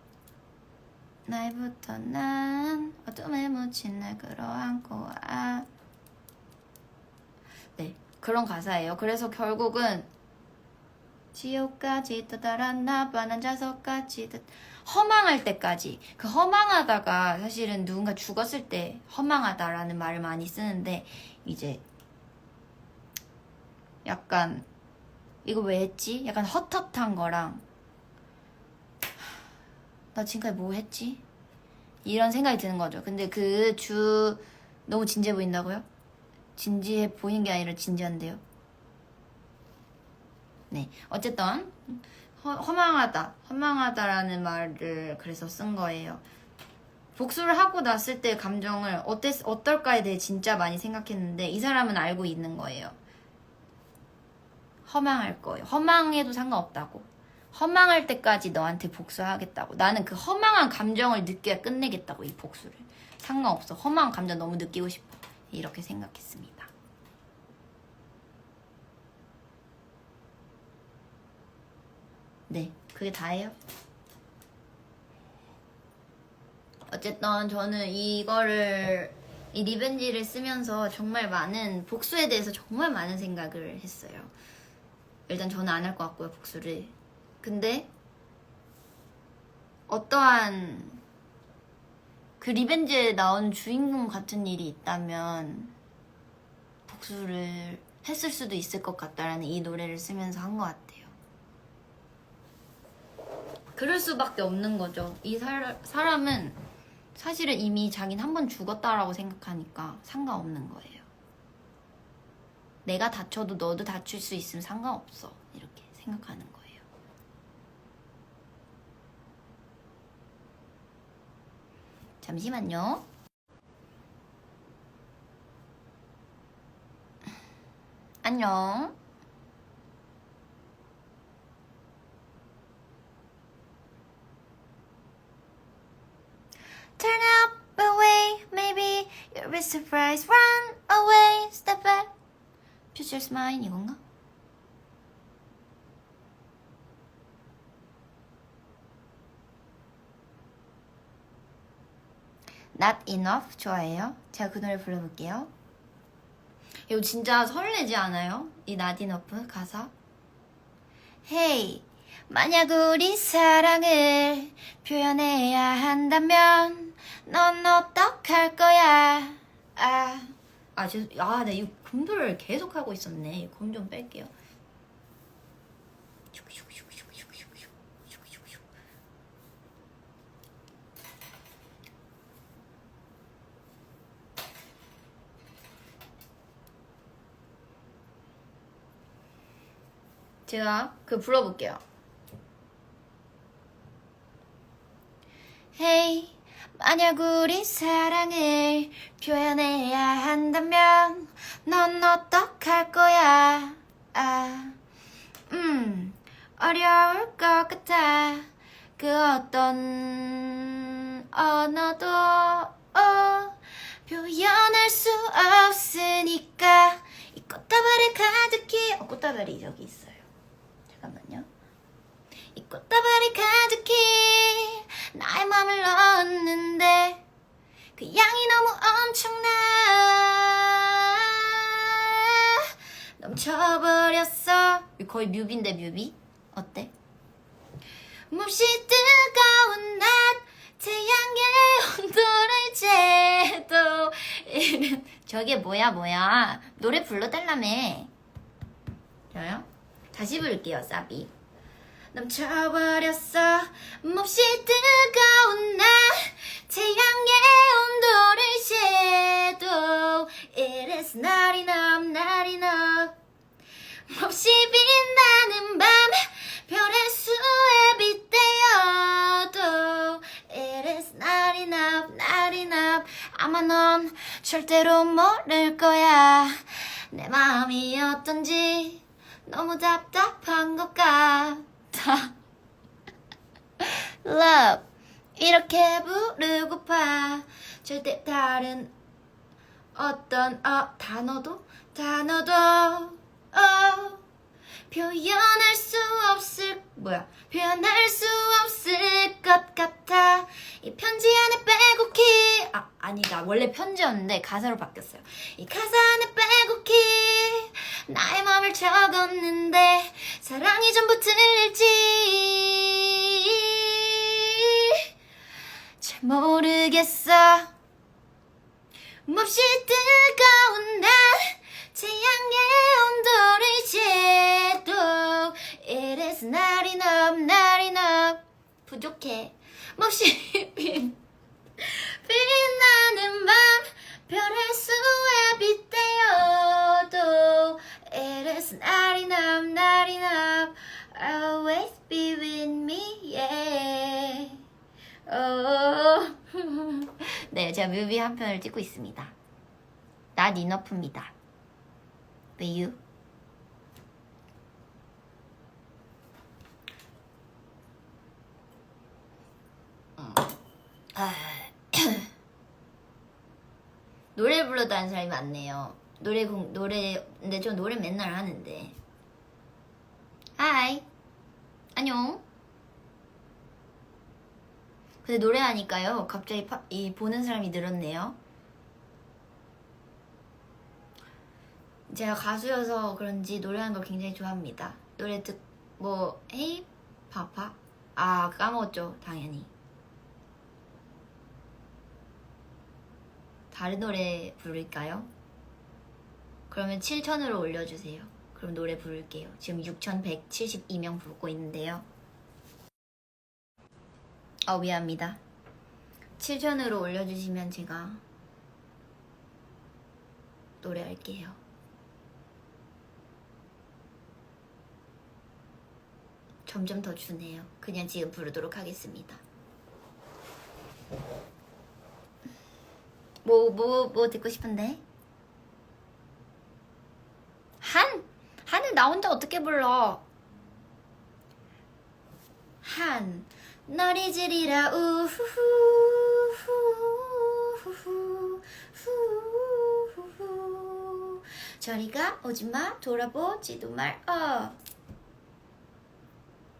날부터 난 어둠에 묻힌 날 끌어안고 네, 그런 가사예요. 그래서 결국은 지옥까지 떠달았나 봐 난 자석같이 허망할 때까지. 그 허망하다가 사실은 누군가 죽었을 때 허망하다라는 말을 많이 쓰는데 이제 약간 이거 왜 했지? 약간 헛헛한 거랑 나 지금까지 뭐 했지? 이런 생각이 드는 거죠. 근데 너무 진지해 보인다고요? 진지해 보이는 게 아니라 진지한데요. 네, 어쨌든 허망하다라는 말을 그래서 쓴 거예요. 복수를 하고 났을 때 감정을 어떨까에 대해 진짜 많이 생각했는데 이 사람은 알고 있는 거예요. 허망할 거예요. 허망해도 상관없다고. 허망할 때까지 너한테 복수하겠다고. 나는 그 허망한 감정을 느껴야 끝내겠다고. 이 복수를. 상관없어. 허망한 감정 너무 느끼고 싶어. 이렇게 생각했습니다. 네, 그게 다예요. 어쨌든 저는 이 리벤지를 쓰면서 정말 많은 복수에 대해서 정말 많은 생각을 했어요. 일단 저는 안 할 것 같고요, 복수를. 근데 어떠한 그 리벤지에 나온 주인공 같은 일이 있다면 복수를 했을 수도 있을 것 같다라는 이 노래를 쓰면서 한 것 같아요. 그럴 수밖에 없는 거죠. 이 사람은 사실은 이미 자기는 한 번 죽었다라고 생각하니까 상관없는 거예요. 내가 다쳐도 너도 다칠 수 있으면 상관없어. 이렇게 생각하는 거예요. 잠시만요. 안녕. Turn up away, maybe you'll be surprised. Run away, step back. Future's mine 이건가? Not Enough 좋아해요? 제가 그 노래 불러볼게요. 이거 진짜 설레지 않아요? 이 Not Enough 가사? Hey, 만약 우리 사랑을 표현해야 한다면 넌 어떡할 거야? 나 이 곰돌을 계속 하고 있었네. 곰 좀 뺄게요. 제가 그 불러볼게요. Hey, 만약 우리 사랑을 표현해야 한다면 넌 어떡할 거야? 어려울 것 같아. 그 어떤 언어도 표현할 수 없으니까 이 꽃다발을 가득히 꽃다발이 저기 있어요. 잠깐만요. 이 꽃다발이 가득히 나의 맘을 넣었는데 그 양이 너무 엄청나 넘쳐버렸어. 거의 뮤비인데 뮤비? 어때? 몹시 뜨거운 낮 태양의 온도를 재도 저게 뭐야 노래 불러달라며. 저요? 다시 부를게요. 사비. 넘쳐버렸어 몹시 뜨거운 날 태양의 온도를 재도 It is not enough, not enough. 몹시 빛나는 밤 별의 수에 빗대어도 It is not enough, not enough. 아마 넌 절대로 모를 거야. 내 마음이 어떤지 너무 답답한 것 같아. Love 이렇게 부르고파. 절대 다른 어떤 단어도 표현할 수 없을 것 같아. 이 편지 안에 빼곡히 아니다 원래 편지였는데 가사로 바뀌었어요. 이 가사 안에 빼곡히 나의 마음을 적었는데 사랑이 전부 틀릴지 잘 모르겠어. 몹시 뜨거운 날 태양의 온도를 재도 It is not enough, not enough. 부족해. 몹시 빛나는 밤 별의 수에 빗대어도 It is not enough, not enough. Always be with me, yeah. 네, 제가 뮤비 한 편을 찍고 있습니다. Not enough입니다. 왜요? 노래 불러다니는 사람이 많네요. 노래 근데 저 노래 맨날 하는데. 하이 안녕. 근데 노래하니까요 갑자기 이 보는 사람이 늘었네요. 제가 가수여서 그런지 노래하는 걸 굉장히 좋아합니다. 노래 헤이 파파 까먹었죠. 당연히 다른 노래 부를까요? 그러면 7,000으로 올려주세요. 그럼 노래 부를게요. 지금 6,172명 부르고 있는데요. 미안합니다. 7,000으로 올려주시면 제가 노래할게요. 점점 더 주네요. 그냥 지금 부르도록 하겠습니다. 뭐 듣고 싶은데? 한은 나 혼자 어떻게 불러? 널 잊으리라 우후후후후후후후 저리가 오지마 돌아보지도 말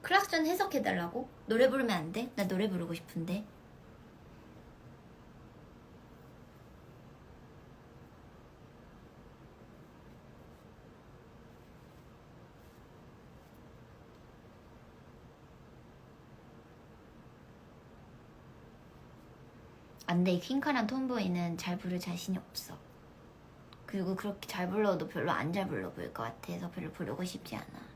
클락션 해석해달라고? 노래 부르면 안 돼? 나 노래 부르고 싶은데. 안돼. 퀸카랑 톰보이는 잘 부를 자신이 없어. 그리고 그렇게 잘 불러도 별로 안 잘 불러 보일 것 같아서 별로 부르고 싶지 않아.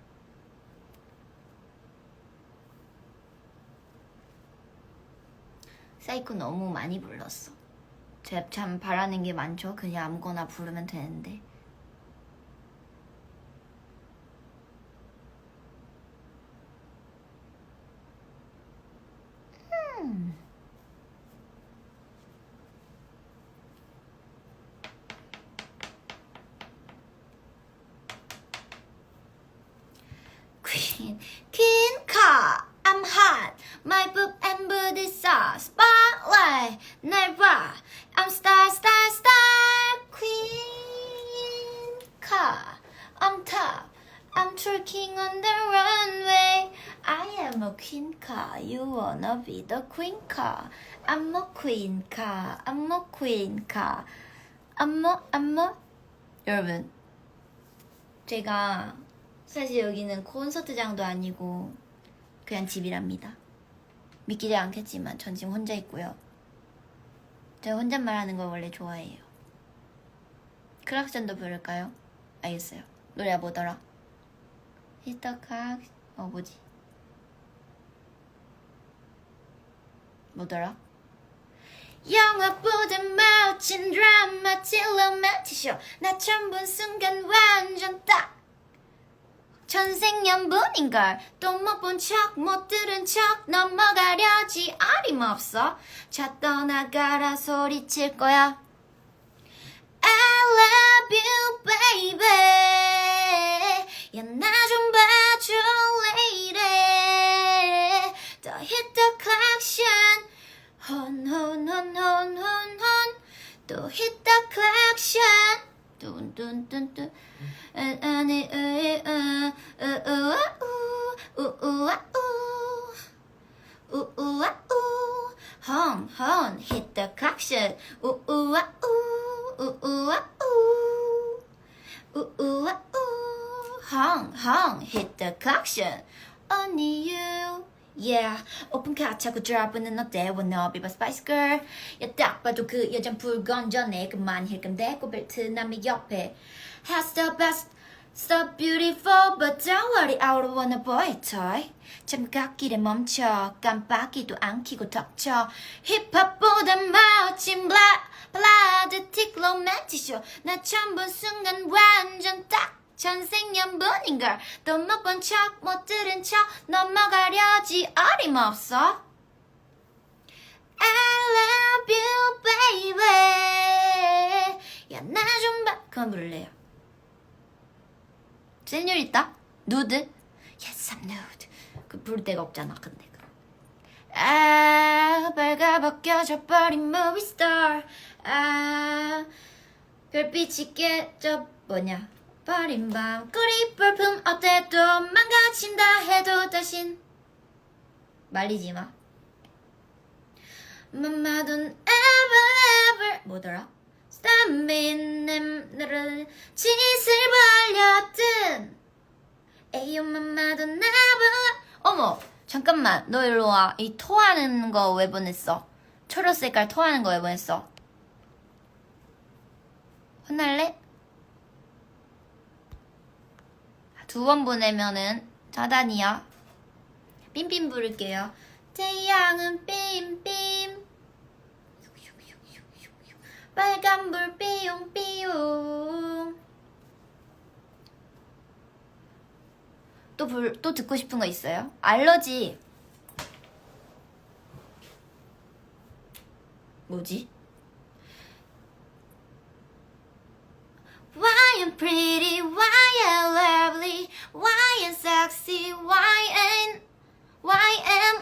사이코 너무 많이 불렀어. 제가 참 바라는 게 많죠. 그냥 아무거나 부르면 되는데. 퀸카 I'm hot My boob and booty sauce Spotlight Never I'm star star star Queen카 I'm top I'm twerking on the runway I am a queen car You wanna be the queen car I'm a queen car I'm a queen car I'm a 여러분 제가 사실 여기는 콘서트장도 아니고 그냥 집이랍니다. 믿기지 않겠지만 전 지금 혼자 있고요. 제가 혼잣말 하는 걸 원래 좋아해요. 크락션도 부를까요? 알겠어요. 노래가 뭐더라? 히터칵 뭐지? 뭐더라? 영화보다 멋진 드라마 딜로마티쇼 나 처음 본 순간 완전 딱 천생연분인걸 또 못 본 척 못 들은 척 넘어가려지 어림없어 자 떠나가라 소리칠 거야 I love you baby 야 나 좀 봐줘 lady 더 hit the collection 혼혼혼혼혼혼 또 hit the collection 뚠뚠뚠뚠 아니 우우아우 헝헝 hit the collection 우우아우 헝헝 hit the collection only you Yeah, 오픈 카차고 드랍은 어때? Wanna be my spice girl? 야 딱 봐도 그 여잔 불건전해 그만 힐끔대고 벨트 남의 옆에 Has the best, so beautiful But don't worry, I don't wanna boy toy 잠각길에 멈춰 깜빡이도 안 켜고 덮쳐 힙합보다 멋진 블라드 틱 로맨티쇼 나 처음 본 순간 완전 딱 천생연분인걸 또 못 본 척 못 들은 척 넘어가려지 어림없어 I love you baby 야 나 좀 봐 그만 부를래요 세뇨리따? 누드? Yes I'm nude 그 부를 데가 없잖아 근데 아 발가벗겨져 버린 movie star 아 별빛이 깨져 뭐냐 버린 밤 꼬리 볼품 어때도 망가진다 해도 대신 말리지마 Mama don't ever 뭐더라? 스타민 냄새를 짓을 벌렸든 에이요 Mama don't ever 어머 잠깐만 너 일로 와 이 토하는 거 왜 보냈어? 초록 색깔 토하는 거 왜 보냈어? 혼날래? 2번 보내면은 차단이야. 삠삠 부를게요. 태양은 삠삠 빨간불 삐용삐용 또 듣고 싶은 거 있어요? 알러지 뭐지? Why I'm pretty, why I'm lovely, why I'm sexy, why am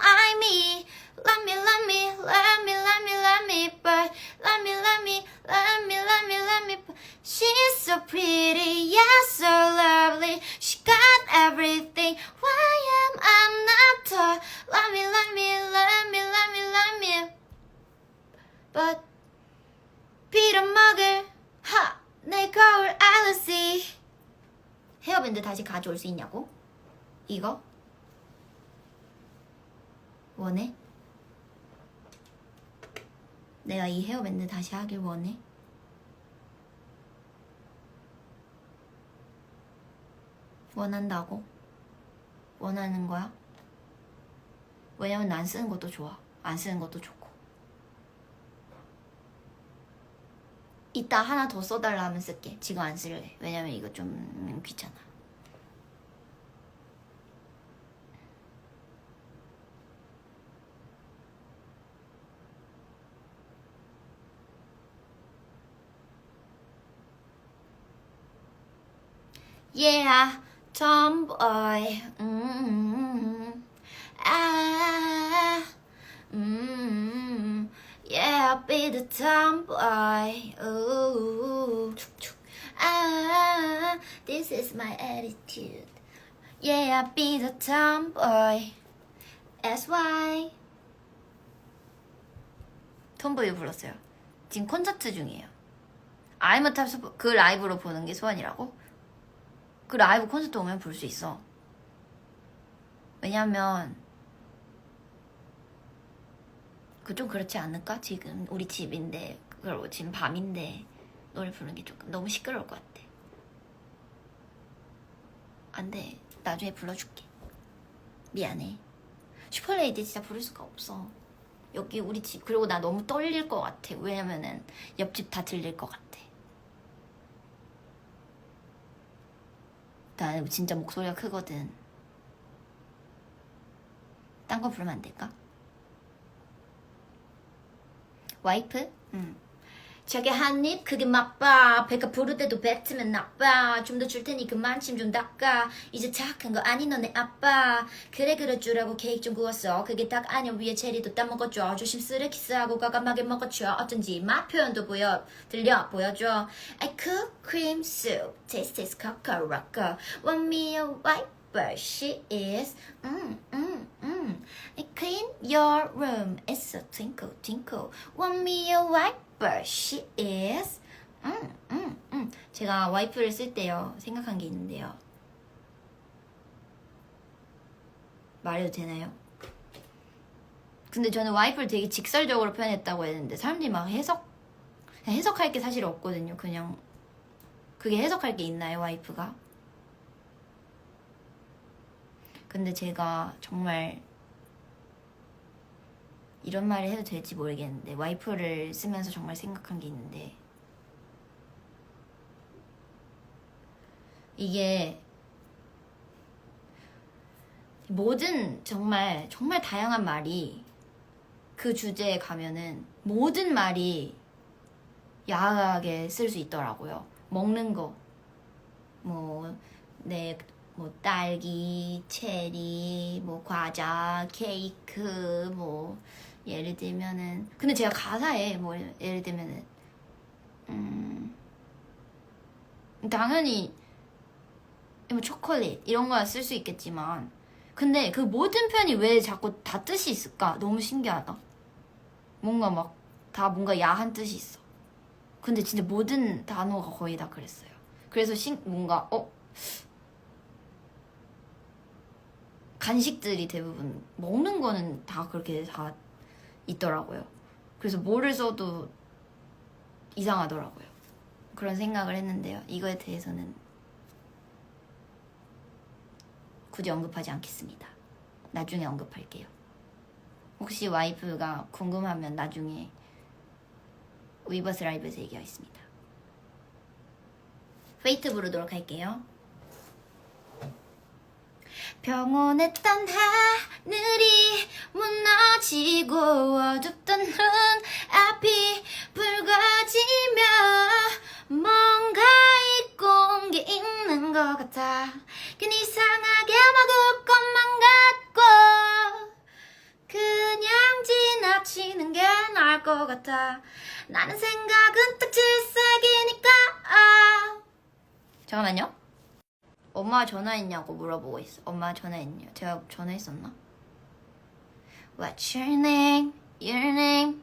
I me? Love me, love me, love me, love me, love me, but love me, love me, love me, love me, love me, but she's so pretty, yeah, so lovely, she got everything. Why am I not tall? Love me, love me, love me, love me, love me, but 빌어먹을 하. 내 거울 알러지 헤어밴드 다시 가져올 수 있냐고? 이거? 원해? 내가 이 헤어밴드 다시 하길 원해? 원한다고? 원하는 거야? 왜냐면 난 쓰는 것도 좋아. 안 쓰는 것도 좋고. 이따 하나 더 써달라 하면 쓸게. 지금 안 쓸래. 왜냐면 이거 좀 귀찮아. Yeah, tomboy. Ah, yeah, I'll be the tomboy. Ooh, ah, this is my attitude. Yeah, I'll be the tomboy. SY. 톰보이 불렀어요. 지금 콘서트 중이에요. I'm a top. 그 라이브로 보는 게 소원이라고? 그 라이브 콘서트 오면 볼 수 있어. 왜냐면 그 좀 그렇지 않을까? 지금 우리 집인데 그리고 지금 밤인데 노래 부르는 게 조금 너무 시끄러울 것 같아. 안 돼. 나중에 불러줄게. 미안해. 슈퍼레이디 진짜 부를 수가 없어. 여기 우리 집. 그리고 나 너무 떨릴 것 같아. 왜냐면은 옆집 다 들릴 것 같아. 나 진짜 목소리가 크거든. 딴 거 부르면 안 될까? 와이프? 응. 저게 한입 그게 맛봐. 배가 부를 때도 뱉으면 나빠. 좀 더 줄 테니 그만 침 좀 닦아. 이제 착한 거 아니 너네 아빠. 그래 그럴 케이크 좀 구웠어. 그게 딱 아니야. 위에 체리도 따먹어줘. 조심스레 키스하고 과감하게 먹어줘. 어쩐지 맛 표현도 보여줘. I cook cream soup. Taste tastes cocoa rocker. Want me a white but she is I clean your room. It's a twinkle twinkle. Want me a white but she is 제가 와이프를 쓸 때요 생각한 게 있는데요. 말해도 되나요? 근데 저는 와이프를 되게 직설적으로 표현했다고 했는데 사람들이 막 해석할 게 사실 없거든요. 그냥 그게 해석할 게 있나요, 와이프가? 근데 제가 정말 이런 말을 해도 될지 모르겠는데 와이프를 쓰면서 정말 생각한 게 있는데 이게 모든 정말 다양한 말이 그 주제에 가면은 모든 말이 야하게 쓸 수 있더라고요. 먹는 거 뭐 딸기, 체리, 뭐 과자, 케이크, 뭐 예를 들면은 근데 제가 가사에 뭐 예를 들면은 당연히 뭐 초콜릿 이런 거야 쓸 수 있겠지만 근데 그 모든 표현이 왜 자꾸 다 뜻이 있을까? 너무 신기하다. 뭔가 막 다 뭔가 야한 뜻이 있어. 근데 진짜 모든 단어가 거의 다 그랬어요. 그래서 뭔가 간식들이 대부분 먹는 거는 다 그렇게 다 있더라고요. 그래서 뭐를 써도 이상하더라고요. 그런 생각을 했는데요. 이거에 대해서는 굳이 언급하지 않겠습니다. 나중에 언급할게요. 혹시 와이프가 궁금하면 나중에 위버스 라이브에서 얘기하겠습니다. 페이트 부르도록 할게요. 평온했던 하늘이 무너지고 어둡던 눈앞이 붉어지며 뭔가 잊고 온 게 있는 것 같아. 괜히 이상하게 마구 것만 같고 그냥 지나치는 게 나을 것 같아. 나는 생각은 딱 질색이니까. 잠깐만요. 엄마 전화했냐고 물어보고 있어. 엄마 전화했냐? 제가 전화했었나? What's your name? Your name?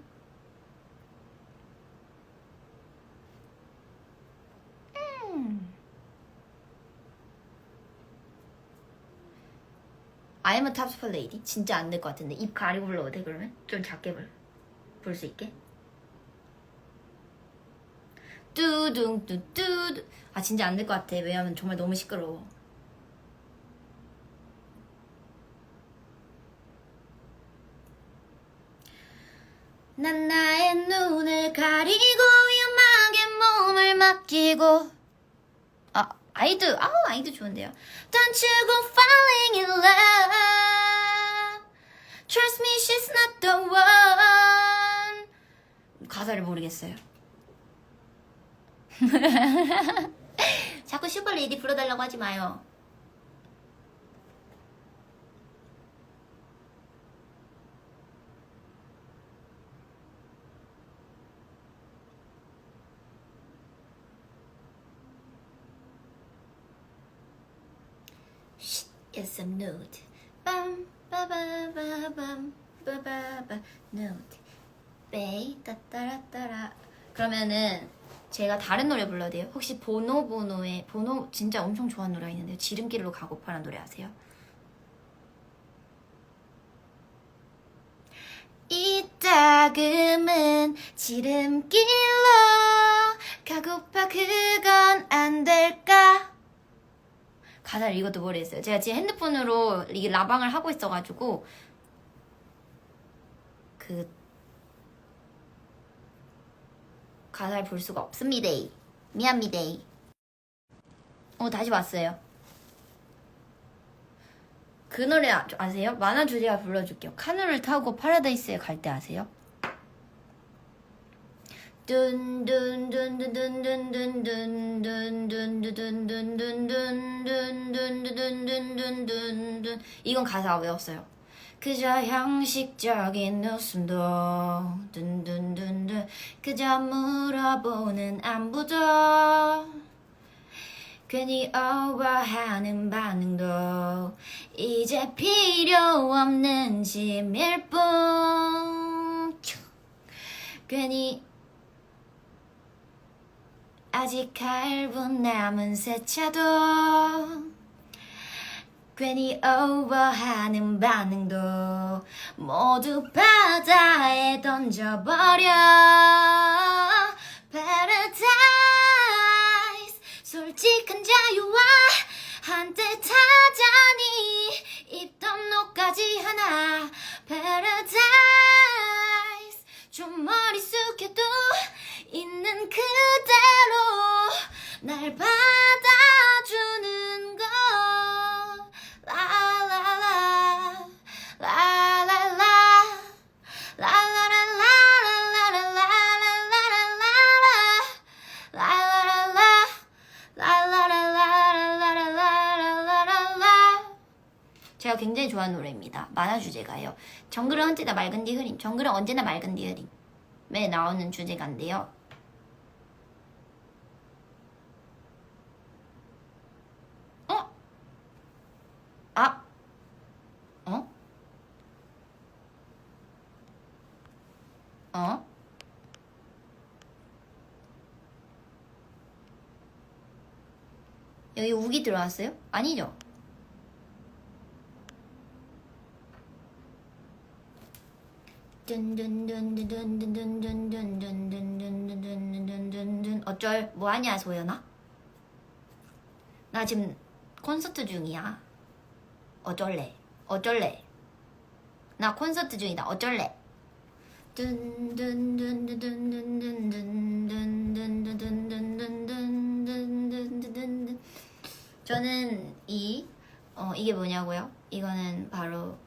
I'm a top super lady. 진짜 안 될 것 같은데 입 가리고 불러도 돼 그러면? 좀 작게 부를 수 있게? 뚜둥 뚜뚜. 아 진짜 안 될 것 같아. 왜냐면 정말 너무 시끄러워. 난 나의 눈을 가리고 위험하게 몸을 맡기고. 아이도 좋은데요. Don't you go falling in love. Trust me, she's not the one. 가사를 모르겠어요. 자꾸 슈퍼레이디 불러달라고 하지 마요. It's a note. 빰 빠바바밤 빠바바 note. 베이 따따라따라. 그러면은 제가 다른 노래 불러도 돼요? 혹시 보노보노의 보노 진짜 엄청 좋아하는 노래가 있는데요. 지름길로 가고파라는 노래 아세요? 이따금은 지름길로 가고파 그건 안 될까? 가사를 이것도 모르겠어요. 제가 지금 핸드폰으로 이게 라방을 하고 있어가지고 그 가사를 볼 수가 없습니다. 미안합니다. 다시 왔어요. 그 노래 아세요? 만화 주제가 불러줄게요. 카누를 타고 파라다이스에 갈 때 아세요? 이건 가사 외웠어요. 그저 형식적인 웃음도 둔둔둔둔 그저 물어보는 안부도 괜히 어워하는 반응도 이제 필요 없는 짐일 뿐 괜히 아직 갈 분 남은 새 차도 괜히 어워하는 반응도 모두 바다에 던져버려 Paradise 솔직한 자유와 한때 타자니 입던 옷까지 하나 Paradise 좀 머리 숙여도 있는 그대로 날 받아주는 거 라라라 라라라 제가 굉장히 좋아하는 노래입니다. 만화 주제가요. 정글은 언제나 맑은 뒤 흐림. 정글은 언제나 맑은 뒤 흐림에 나오는 주제가인데요. 여기 우기 들어왔어요? 아니죠? 어쩔 뭐하냐 소연아? 나 지금 콘서트 중이야. 어쩔래? 나 콘서트 중이다. 어쩔래? 저는 이게 뭐냐고요? 이거는 바로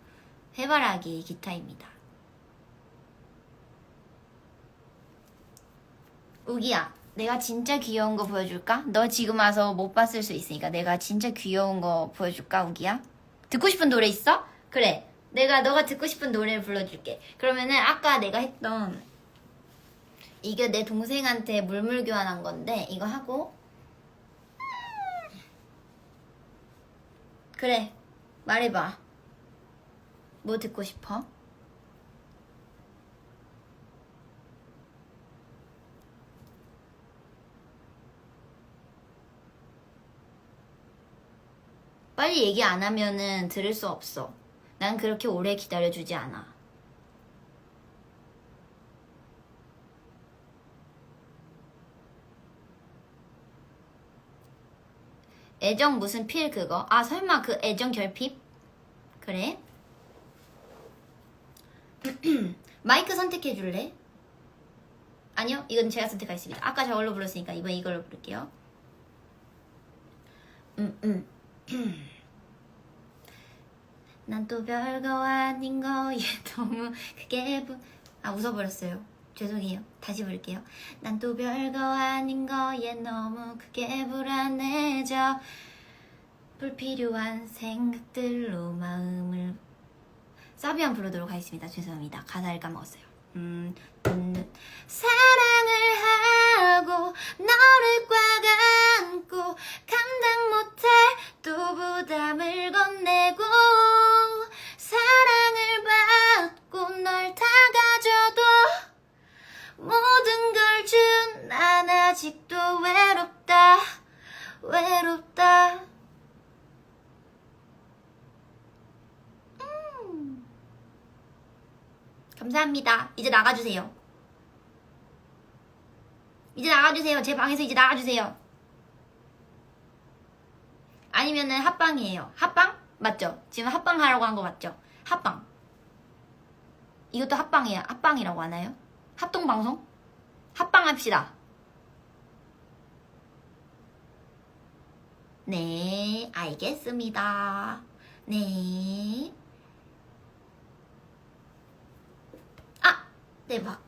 해바라기 기타입니다. 우기야, 내가 진짜 귀여운 거 보여줄까? 너 지금 와서 못 봤을 수 있으니까 내가 진짜 귀여운 거 보여줄까, 우기야? 듣고 싶은 노래 있어? 그래, 너가 듣고 싶은 노래를 불러줄게. 그러면은 아까 내가 했던 이게 내 동생한테 물물 교환한 건데 이거 하고 그래, 말해봐. 뭐 듣고 싶어? 빨리 얘기 안 하면은 들을 수 없어. 난 그렇게 오래 기다려주지 않아. 애정 무슨 필 그거? 아 설마 그 애정 결핍? 그래? 마이크 선택해 줄래? 아니요, 이건 제가 선택하겠습니다. 아까 저걸로 불렀으니까 이번 이걸로 부를게요. 난 또 별거 아닌 거에 너무 크게 웃어버렸어요. 죄송해요. 다시 부를게요. 난 또 별거 아닌 거에 너무 크게 불안해져. 불필요한 생각들로 마음을 사비안 부르도록 하겠습니다. 죄송합니다. 가사를 까먹었어요. 사랑을 하고 너를 꽉 안고 감당 못할 또 부담을 건네고 사랑을 받고 널 다가져도 모든 걸 준 난 아직도 외롭다 외롭다. 감사합니다. 이제 나가주세요. 이제 나가주세요. 제 방에서 이제 나가주세요. 아니면은 합방이에요. 합방? 맞죠? 지금 합방 하라고 한 거 맞죠? 합방. 이것도 합방이에요. 합방이라고 하나요? 합동방송? 합방합시다. 네, 알겠습니다. 네. 아! 대박.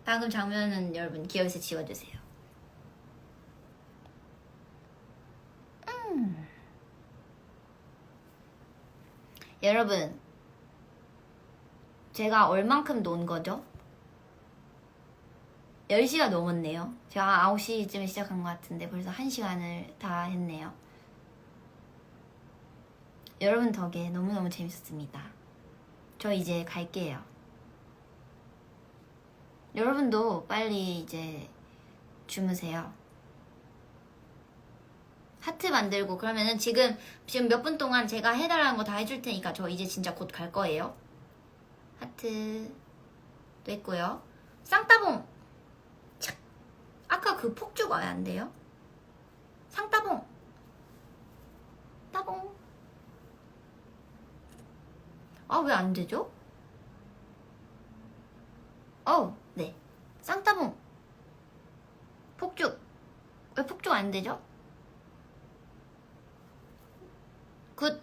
방금 장면은 여러분 기억에서 지워주세요. 여러분, 제가 얼만큼 논 거죠? 10시가 넘었네요. 제가 9시쯤에 시작한 것 같은데 벌써 1시간을 다 했네요. 여러분 덕에 너무너무 재밌었습니다. 저 이제 갈게요. 여러분도 빨리 이제 주무세요. 하트 만들고 그러면은 지금 몇 분 동안 제가 해달라는 거 다 해줄 테니까 저 이제 진짜 곧 갈 거예요. 하트도 했고요. 쌍따봉! 착! 아까 그 폭죽 왜 안 돼요? 쌍따봉! 따봉! 아, 왜 안 되죠? 네. 쌍따봉! 폭죽! 왜 폭죽 안 되죠? 굿!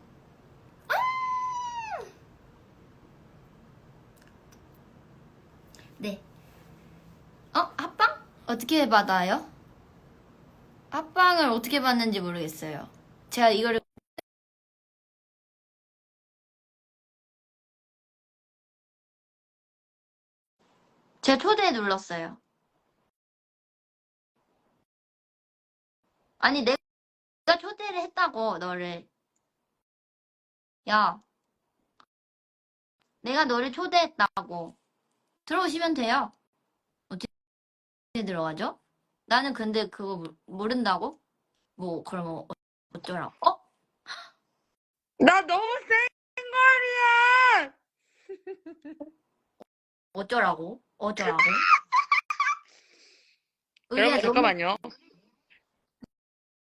네. 합방? 어떻게 받아요? 합방을 어떻게 받는지 모르겠어요. 제가 이거를 제가 초대 눌렀어요. 아니 내가 초대를 했다고 너를. 야, 내가 너를 초대했다고. 들어오시면 돼요. 어떻게 들어가죠? 나는 근데 그거 모른다고? 뭐 그럼 어쩌라고? 나 너무 센 거리야! 어쩌라고? 어쩌라고? 여러분, 의외 너무 잠깐만요.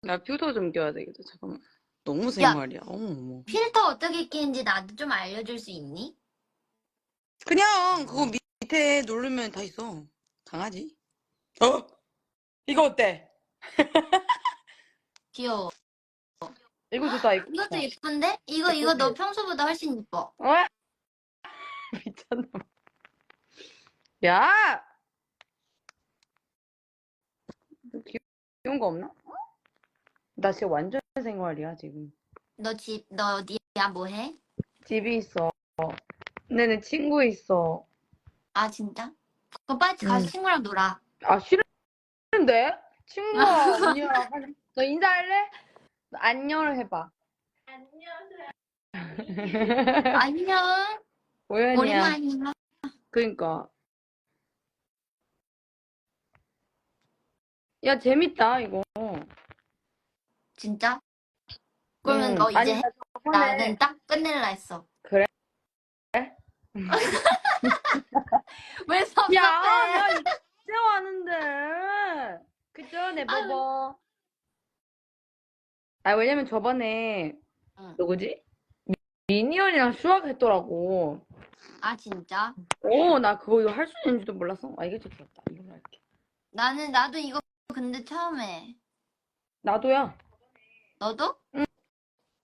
나 필터 좀 껴야 되겠다. 잠깐만. 너무 생활이야. 어머. 필터 어떻게 끼는지 나도 좀 알려줄 수 있니? 그냥 그거 밑에 누르면 다 있어. 강아지. 이거 어때? 귀여워. 이거 좋다, 이거. 이것도 예쁜데? 이거 너 평소보다 훨씬 예뻐. 미쳤나 봐. 야! 귀여운 거 없나? 나 지금 완전 생활이야, 지금. 너 어디야? 뭐 해? 집이 있어. 근데 내 친구 있어. 아, 진짜? 그럼 빨리 가서 친구랑 놀아. 아, 싫은데? 친구가 언니랑 하냐? 너 인사할래? 너 안녕을 해봐. 안녕. 오연이야. 오랜만이야. 그니까. 야, 재밌다, 이거. 진짜? 그러면 너 이제 해? 나는 딱 끝낼라 했어. 그래? 왜 섭섭해? 야, 나 이제 왔는데. 그죠? 내 버버. 아, 왜냐면 저번에, 응. 누구지? 미니언이랑 수학 했더라고. 아, 진짜? 나 그거 이거 할 수 있는지도 몰랐어. 아, 이게 진짜 귀엽다. 이걸로 할게. 나도 이거 근데 처음 해. 나도야. 너도?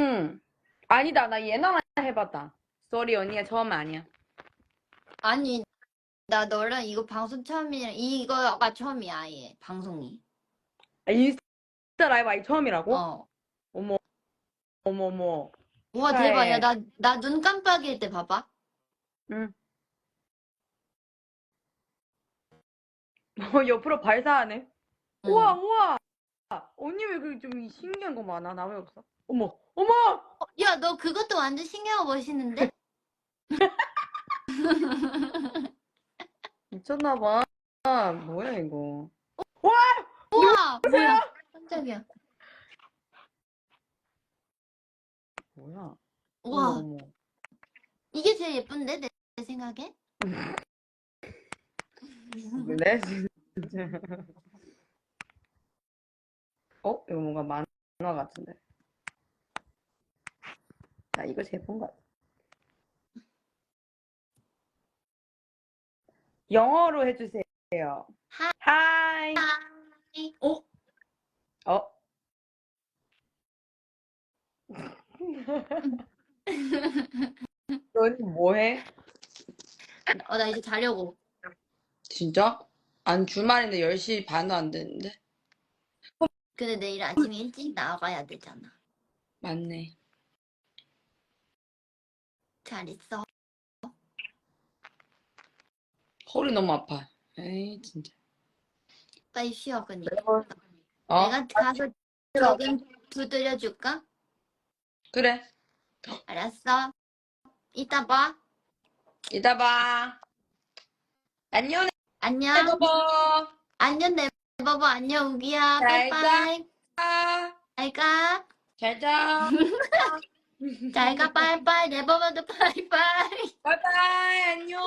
응. 아니다, 나 얘나만 해봤다. 쏘리, 언니가 처음 아니야. 아니, 나 너랑 이거 방송 처음이라, 이거가 처음이야, 아예, 방송이. 아, 인스타 라이브 아이 처음이라고? 어. 어머, 어머, 어머. 와, 대박. 야, 축하해. 나 눈 깜빡일 때 봐봐. 응. 옆으로 발사하네. 우와, 응. 우와. 언니 왜 그 좀 신기한 거 많아? 나 왜 없어? 어머, 어머! 야, 너 그것도 완전 신기하고 멋있는데? 미쳤나봐. 뭐야, 이거. 우와, 누구세요? 뭐야. 깜짝이야. 뭐야? 어머, 우와, 어머. 이게 제일 예쁜데, 내 생각에? 그래? 진짜. 이거 뭔가 만화 같은데. 나 이거 제일 본 것 같아. 영어로 해주세요. 하이. 어? 어? 너희 뭐해? 나 이제 자려고. 진짜? 안 주말인데 10시 반도 안 됐는데? 근데 내일 아침에 일찍 나가야 되잖아. 맞네. 잘 있어. 허리 너무 아파. 에이, 진짜. 빨리 쉬어, 그니까. 어? 내가 가서 조금 두드려줄까? 그래. 알았어. 이따 봐. 이따 봐. 안녕, 안녕. 여보. 안녕, 네버버. 안녕, 우기야. 잘 자. 빠이빠이. 잘 가. 잘 자. 잘 가, 빠이빠이. 네버버도 빠이빠이. 바이바이. 안녕.